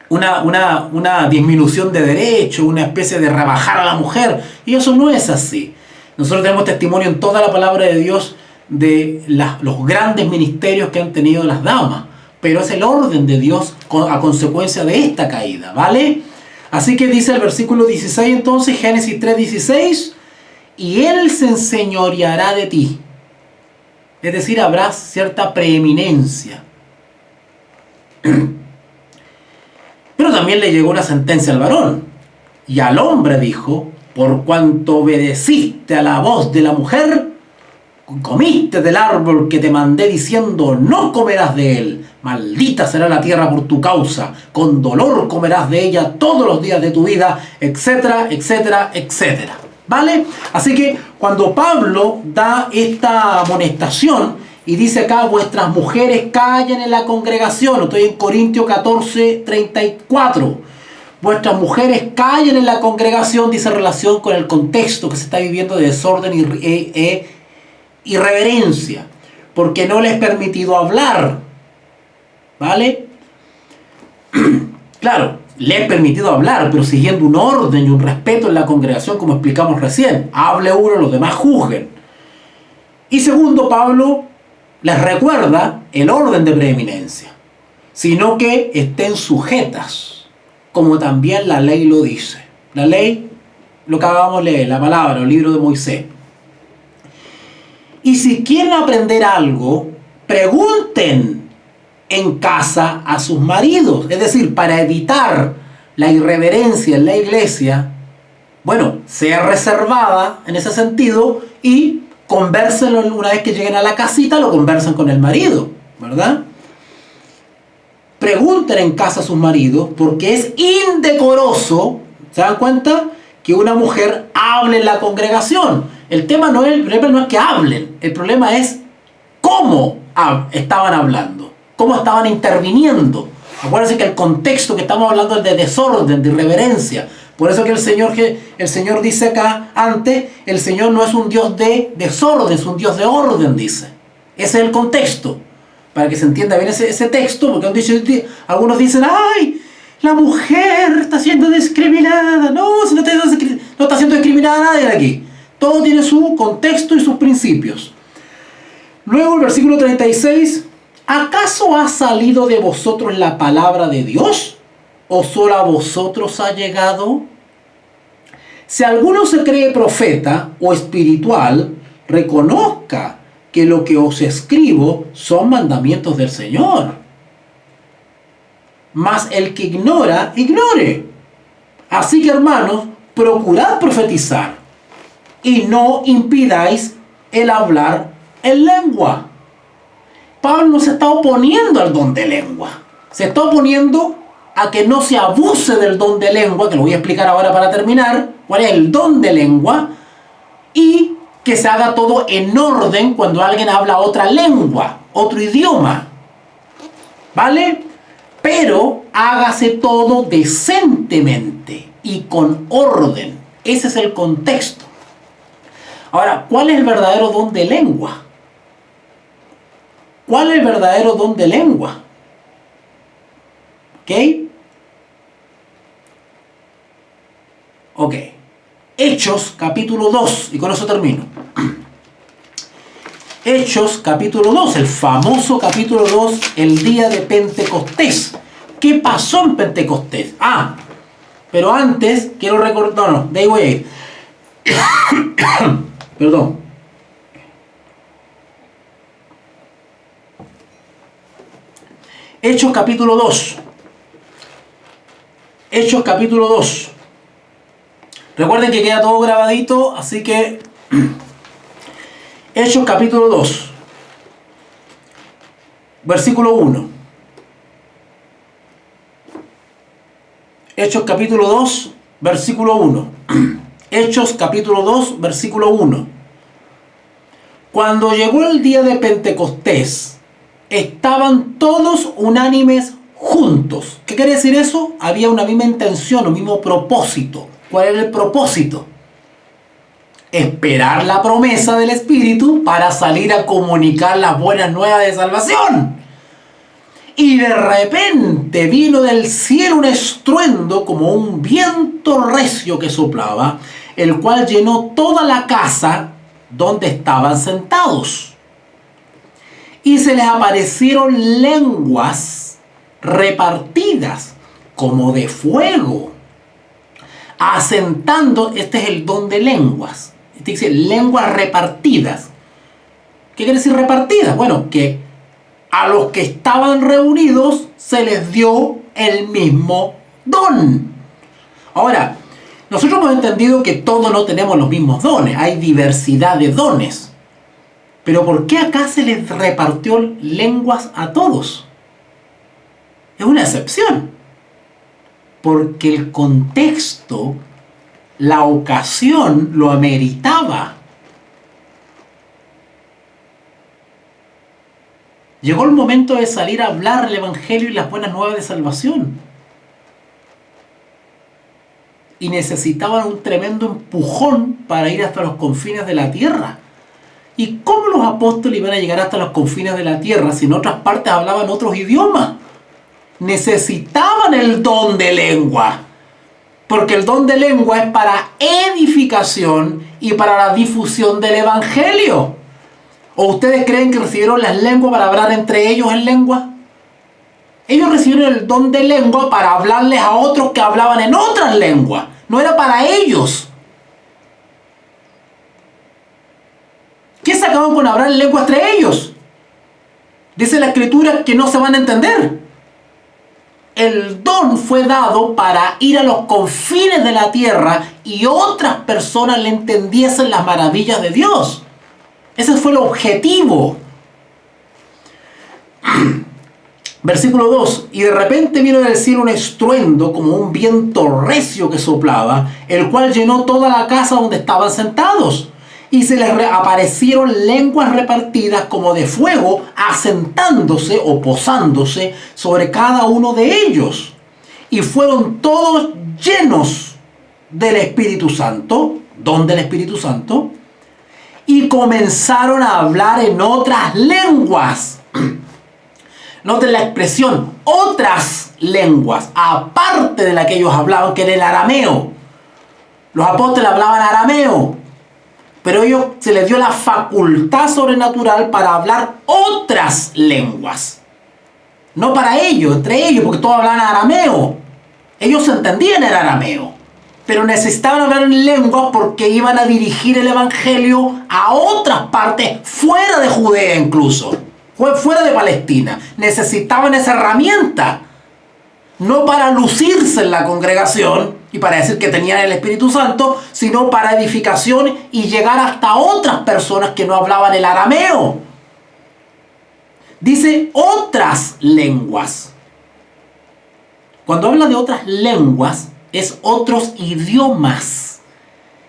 una disminución de derechos, una especie de rebajar a la mujer, y eso no es así. Nosotros tenemos testimonio en toda la palabra de Dios de los grandes ministerios que han tenido las damas, pero es el orden de Dios a consecuencia de esta caída, ¿vale? Así que dice el versículo 16 entonces, Génesis 3:16, y él se enseñoreará de ti, es decir, habrá cierta preeminencia. Pero también le llegó una sentencia al varón, y al hombre dijo, por cuanto obedeciste a la voz de la mujer, comiste del árbol que te mandé diciendo, no comerás de él, maldita será la tierra por tu causa, con dolor comerás de ella todos los días de tu vida, etcétera, etcétera, etcétera. ¿Vale? Así que cuando Pablo da esta amonestación y dice acá, vuestras mujeres callen en la congregación, estoy en Corintios 14:34, vuestras mujeres callen en la congregación, dice en relación con el contexto que se está viviendo de desorden y irreverencia, porque no les es permitido hablar, ¿vale? Claro, le es permitido hablar, pero siguiendo un orden y un respeto en la congregación, como explicamos recién. Hable uno, los demás juzguen. Y segundo, Pablo les recuerda el orden de preeminencia, sino que estén sujetas, como también la ley lo dice. La ley, lo que acabamos de leer, la palabra, el libro de Moisés. Y si quieren aprender algo, pregunten en casa a sus maridos. Es decir, para evitar la irreverencia en la iglesia, bueno, sea reservada en ese sentido y convérsenlo una vez que lleguen a la casita, lo conversan con el marido, ¿verdad? Pregunten en casa a sus maridos, porque es indecoroso, ¿se dan cuenta? Que una mujer hable en la congregación. El problema no es que hablen, el problema es cómo estaban hablando, cómo estaban interviniendo. Acuérdense que el contexto que estamos hablando es de desorden, de irreverencia. Por eso que el Señor dice acá, antes, el Señor no es un Dios de desorden, es un Dios de orden, dice. Ese es el contexto, para que se entienda bien ese texto, porque algunos dicen, ¡ay! La mujer está siendo discriminada. No, si no está siendo discriminada nadie de aquí. Todo tiene su contexto y sus principios. Luego el versículo 36. ¿Acaso ha salido de vosotros la palabra de Dios? ¿O solo a vosotros ha llegado? Si alguno se cree profeta o espiritual, reconozca que lo que os escribo son mandamientos del Señor. Mas el que ignora, ignore. Así que, hermanos, procurad profetizar y no impidáis el hablar en lengua. Pablo no se está oponiendo al don de lengua. Se está oponiendo a que no se abuse del don de lengua, que lo voy a explicar ahora para terminar, cuál es el don de lengua, y que se haga todo en orden cuando alguien habla otra lengua, otro idioma. ¿Vale? Pero hágase todo decentemente y con orden. Ese es el contexto. Ahora, ¿cuál es el verdadero don de lengua? ¿Cuál es el verdadero don de lengua? ¿Ok? Ok. Hechos capítulo 2, y con eso termino. Hechos capítulo 2, el famoso capítulo 2, el día de Pentecostés. ¿Qué pasó en Pentecostés? Pero antes quiero recordar, de ahí voy a ir. Perdón. Hechos capítulo 2. Hechos capítulo 2. Recuerden que queda todo grabadito, así que Hechos capítulo 2, versículo 1. Hechos capítulo 2, versículo 1. Hechos capítulo 2, versículo 1. Cuando llegó el día de Pentecostés, estaban todos unánimes juntos. ¿Qué quiere decir eso? Había una misma intención, un mismo propósito. ¿Cuál era el propósito? Esperar la promesa del Espíritu para salir a comunicar las buenas nuevas de salvación. Y de repente vino del cielo un estruendo como un viento recio que soplaba, el cual llenó toda la casa donde estaban sentados. Y se les aparecieron lenguas repartidas como de fuego, asentando. Este es el don de lenguas. Este dice lenguas repartidas. ¿Qué quiere decir repartidas? Bueno, que a los que estaban reunidos se les dio el mismo don. Ahora, nosotros hemos entendido que todos no tenemos los mismos dones. Hay diversidad de dones. Pero ¿por qué acá se les repartió lenguas a todos? Es una excepción. Porque el contexto, la ocasión lo ameritaba. Llegó el momento de salir a hablar el Evangelio y las buenas nuevas de salvación. Y necesitaban un tremendo empujón para ir hasta los confines de la tierra. ¿Y cómo los apóstoles iban a llegar hasta los confines de la tierra si en otras partes hablaban otros idiomas? Necesitaban el don de lengua. Porque el don de lengua es para edificación y para la difusión del Evangelio. ¿O ustedes creen que recibieron las lenguas para hablar entre ellos en lengua? Ellos recibieron el don de lengua para hablarles a otros que hablaban en otras lenguas. No era para ellos. ¿Qué sacaban con hablar en lengua entre ellos? Dice la Escritura que no se van a entender. El don fue dado para ir a los confines de la tierra y otras personas le entendiesen las maravillas de Dios. Ese fue el objetivo. Versículo 2. Y de repente vino del cielo un estruendo como un viento recio que soplaba, el cual llenó toda la casa donde estaban sentados. Y se les aparecieron lenguas repartidas como de fuego, asentándose o posándose sobre cada uno de ellos. Y fueron todos llenos del Espíritu Santo, don del Espíritu Santo, y comenzaron a hablar en otras lenguas. Noten la expresión, otras lenguas, aparte de la que ellos hablaban, que era el arameo. Los apóstoles hablaban arameo, pero a ellos se les dio la facultad sobrenatural para hablar otras lenguas. No para ellos, entre ellos, porque todos hablaban arameo. Ellos se entendían el arameo, pero necesitaban hablar en lenguas porque iban a dirigir el evangelio a otras partes, fuera de Judea incluso, fuera de Palestina. Necesitaban esa herramienta, no para lucirse en la congregación y para decir que tenían el Espíritu Santo, sino para edificación y llegar hasta otras personas que no hablaban el arameo. Dice otras lenguas. Cuando habla de otras lenguas, es otros idiomas.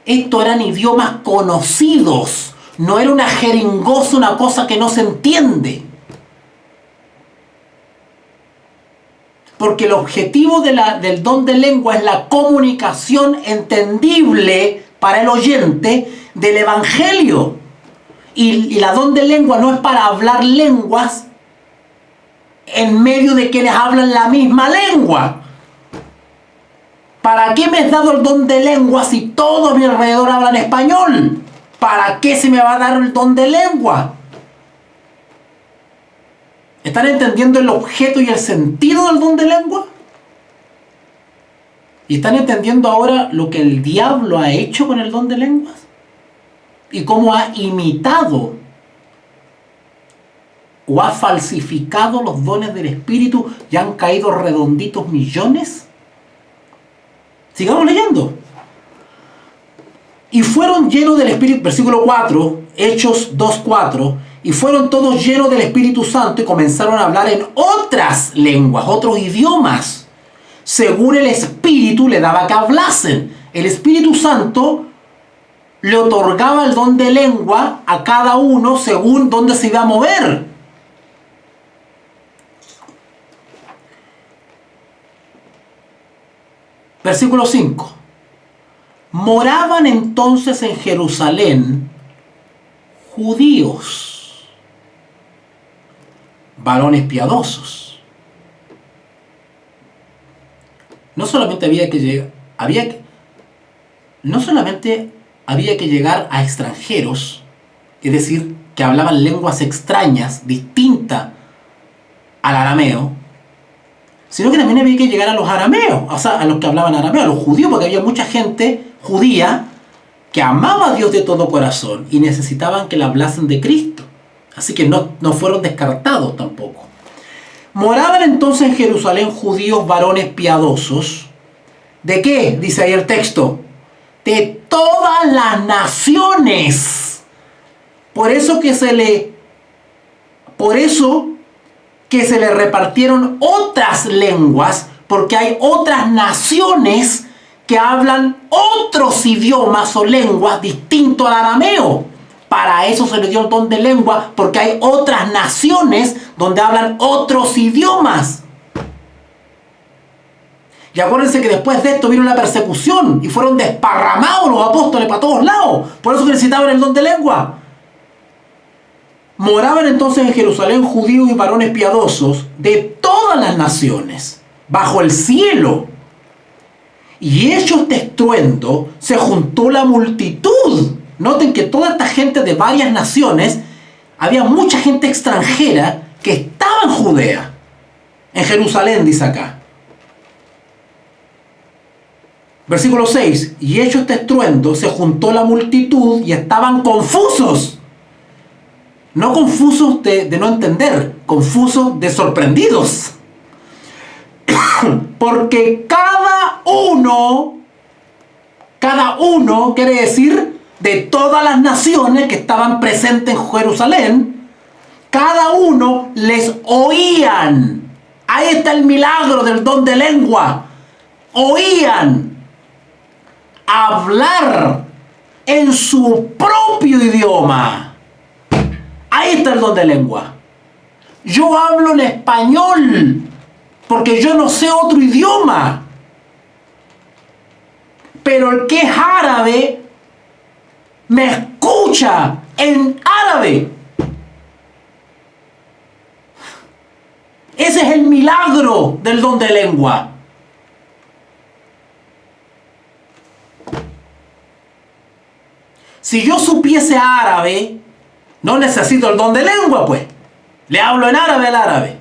Estos eran idiomas conocidos. No era una jeringosa, una cosa que no se entiende. Porque el objetivo del don de lengua es la comunicación entendible para el oyente del evangelio. Y la don de lengua no es para hablar lenguas en medio de quienes hablan la misma lengua. ¿Para qué me has dado el don de lengua si todos a mi alrededor hablan español? ¿Para qué se me va a dar el don de lengua? ¿Están entendiendo el objeto y el sentido del don de lengua? ¿Y están entendiendo ahora lo que el diablo ha hecho con el don de lenguas? ¿Y cómo ha imitado o ha falsificado los dones del Espíritu y han caído redonditos millones? Sigamos leyendo. Y fueron llenos del Espíritu, versículo 4, Hechos 2:4, y fueron todos llenos del Espíritu Santo y comenzaron a hablar en otras lenguas, otros idiomas, según el Espíritu le daba que hablasen. El Espíritu Santo le otorgaba el don de lengua a cada uno según dónde se iba a mover. Versículo 5. Moraban entonces en Jerusalén judíos, varones piadosos. No solamente había que llegar a extranjeros, es decir, que hablaban lenguas extrañas, distintas al arameo, sino que también había que llegar a los arameos, o sea, a los que hablaban arameo, a los judíos, porque había mucha gente judía que amaba a Dios de todo corazón y necesitaban que le hablasen de Cristo. Así que no fueron descartados tampoco. Moraban entonces en Jerusalén judíos varones piadosos. ¿De qué? Dice ahí el texto. De todas las naciones. Por eso que se le repartieron otras lenguas, porque hay otras naciones que hablan otros idiomas o lenguas distintos al arameo. Para eso se le dio el don de lengua, porque hay otras naciones donde hablan otros idiomas. Y acuérdense que después de esto vino la persecución y fueron desparramados los apóstoles para todos lados. Por eso necesitaban el don de lengua. Moraban entonces en Jerusalén judíos y varones piadosos de todas las naciones, bajo el cielo. Y hecho este estruendo, se juntó la multitud. Noten que toda esta gente de varias naciones, había mucha gente extranjera que estaba en Judea, en Jerusalén, dice acá. Versículo 6, y hecho este estruendo, se juntó la multitud y estaban confusos. No confusos de no entender, confusos de sorprendidos. Porque cada uno quiere decir de todas las naciones que estaban presentes en Jerusalén, cada uno les oían. Ahí está el milagro del don de lengua. Oían hablar en su propio idioma. Ahí está el don de lengua. Yo hablo en español porque yo no sé otro idioma. pero el que es árabe me escucha en árabe. Ese es el milagro del don de lengua. Si yo supiese árabe, no necesito el don de lengua, pues. Le hablo en árabe al árabe.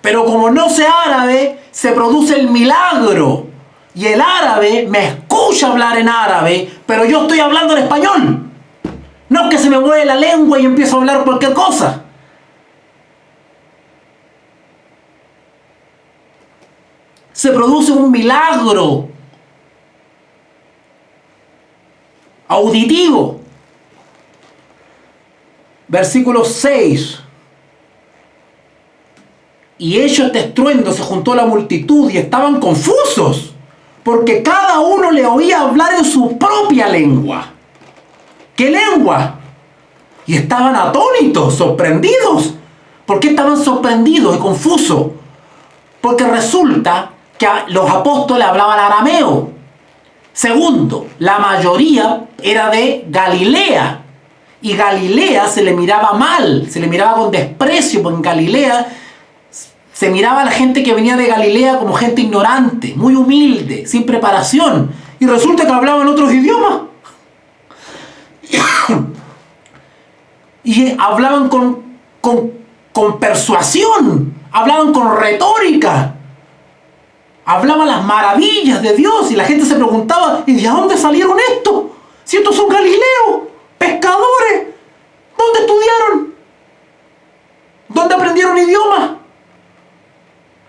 Pero como no sé árabe, se produce el milagro. Y el árabe me escucha hablar en árabe, pero yo estoy hablando en español. No es que se me mueve la lengua y empiezo a hablar cualquier cosa. Se produce un milagro auditivo. Versículo 6. Y hecho este estruendo, se juntó la multitud y estaban confusos, porque cada uno le oía hablar en su propia lengua. ¿Qué lengua? Y estaban atónitos, sorprendidos. ¿Por qué estaban sorprendidos y confusos? Porque resulta que los apóstoles hablaban arameo. Segundo, la mayoría era de Galilea. Y Galilea se le miraba mal, se le miraba con desprecio, porque en Galilea se miraba a la gente que venía de Galilea como gente ignorante, muy humilde, sin preparación. Y resulta que hablaban otros idiomas. Y hablaban con persuasión, hablaban con retórica, hablaban las maravillas de Dios. Y la gente se preguntaba, ¿y de dónde salieron estos? Si estos son galileos, pescadores. ¿Dónde estudiaron? ¿Dónde aprendieron idiomas?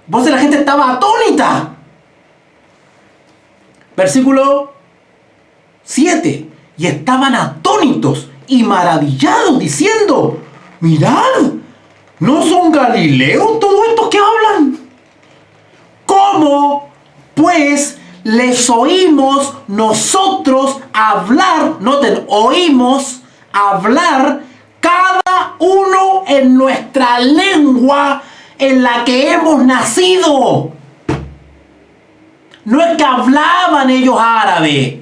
Entonces la gente estaba atónita. Versículo 7. Y estaban atónitos y maravillados, diciendo: mirad, ¿no son galileos todos estos que hablan? ¿Cómo, pues, les oímos nosotros hablar? Noten, oímos hablar cada uno en nuestra lengua en la que hemos nacido. No es que hablaban ellos árabe.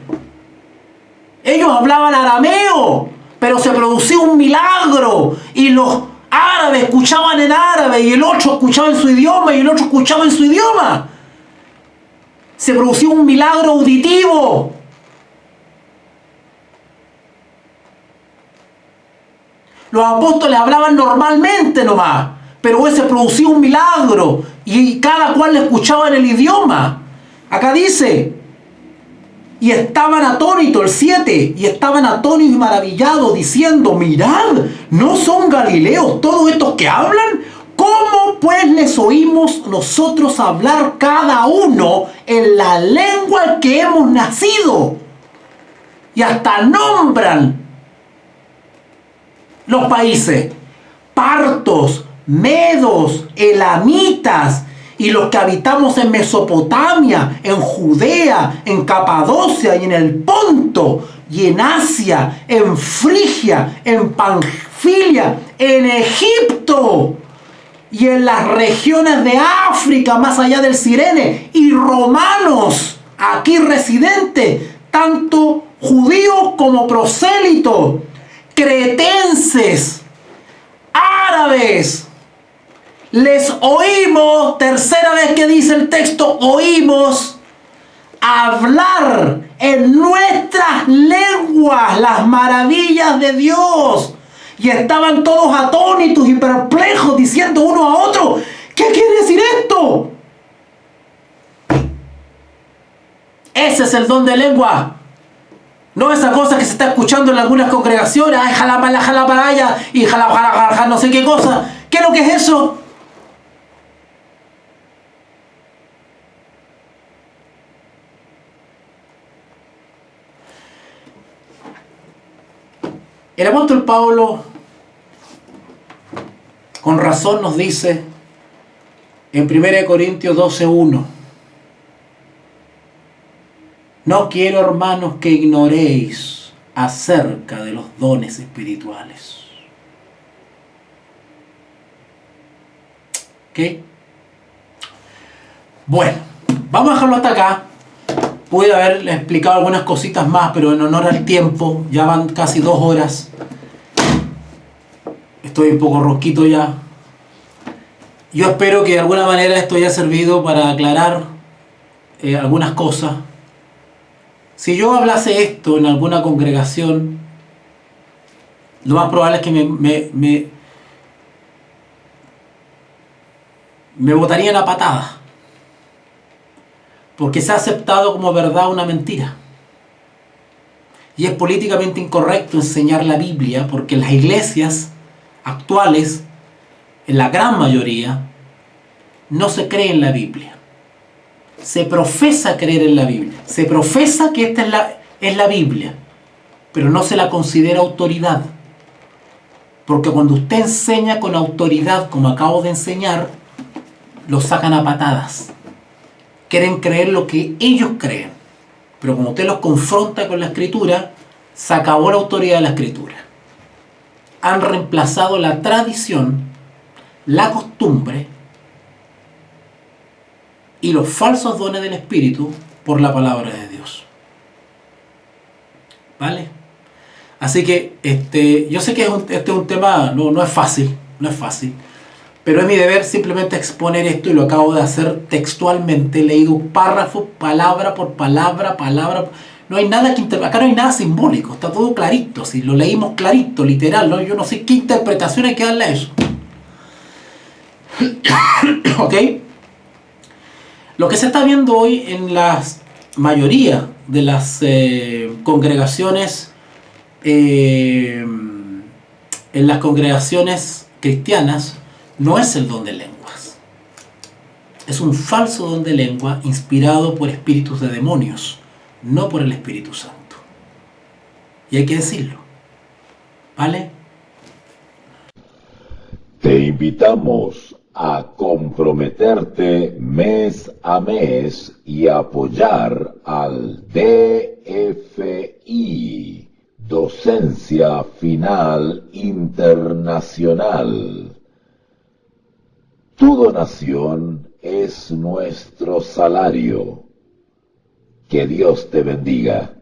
Ellos hablaban arameo, pero se producía un milagro y los árabes escuchaban en árabe y el otro escuchaba en su idioma y el otro escuchaba en su idioma. Se producía un milagro auditivo. Los apóstoles hablaban normalmente nomás, pero se producía un milagro y cada cual le escuchaba en el idioma. Acá dice: y estaban atónitos, el 7, y estaban atónitos y maravillados, diciendo: mirad, ¿no son galileos todos estos que hablan? ¿Cómo pues les oímos nosotros hablar cada uno en la lengua en que hemos nacido? Y hasta nombran los países: partos, medos, elamitas, y los que habitamos en Mesopotamia, en Judea, en Capadocia y en el Ponto, y en Asia, en Frigia, en Panfilia, en Egipto, y en las regiones de África, más allá del Cirene, y romanos aquí residentes, tanto judíos como prosélitos, cretenses, árabes. Les oímos, tercera vez que dice el texto, oímos hablar en nuestras lenguas las maravillas de Dios. Y estaban todos atónitos y perplejos, diciendo uno a otro: ¿qué quiere decir esto? Ese es el don de lengua. No esa cosa que se está escuchando en algunas congregaciones: ay, jalapala, jalapalaya, y jalapala, no sé qué cosa. ¿Qué es lo que es eso? El apóstol Pablo, con razón, nos dice en 1 Corintios 12:1: no quiero, hermanos, que ignoréis acerca de los dones espirituales. ¿Ok? Bueno, vamos a dejarlo hasta acá. Pude haber explicado algunas cositas más, pero en honor al tiempo, ya van casi 2 horas. Estoy un poco ronquito ya. Yo espero que de alguna manera esto haya servido para aclarar algunas cosas. Si yo hablase esto en alguna congregación, lo más probable es que me botarían a patadas, porque se ha aceptado como verdad una mentira. Y es políticamente incorrecto enseñar la Biblia, porque las iglesias actuales, en la gran mayoría, no se cree en la Biblia. Se profesa creer en la Biblia. Se profesa que esta es la Biblia, pero no se la considera autoridad. Porque cuando usted enseña con autoridad, como acabo de enseñar, lo sacan a patadas. Quieren creer lo que ellos creen. Pero como usted los confronta con la Escritura, se acabó la autoridad de la Escritura. Han reemplazado la tradición, la costumbre y los falsos dones del Espíritu por la palabra de Dios. ¿Vale? Así que yo sé que este es un tema, no es fácil, pero es mi deber simplemente exponer esto, y lo acabo de hacer textualmente, leído párrafo, palabra por palabra. No hay nada acá no hay nada simbólico, está todo clarito, si lo leímos clarito, literal, ¿no? Yo no sé qué interpretación hay que darle a eso. ¿Ok? Lo que se está viendo hoy en la mayoría de las congregaciones, en las congregaciones cristianas, no es el don de lenguas. Es un falso don de lengua inspirado por espíritus de demonios, no por el Espíritu Santo. Y hay que decirlo. ¿Vale? Te invitamos a comprometerte mes a mes y apoyar al DFI, Docencia Final Internacional. Tu donación es nuestro salario. Que Dios te bendiga.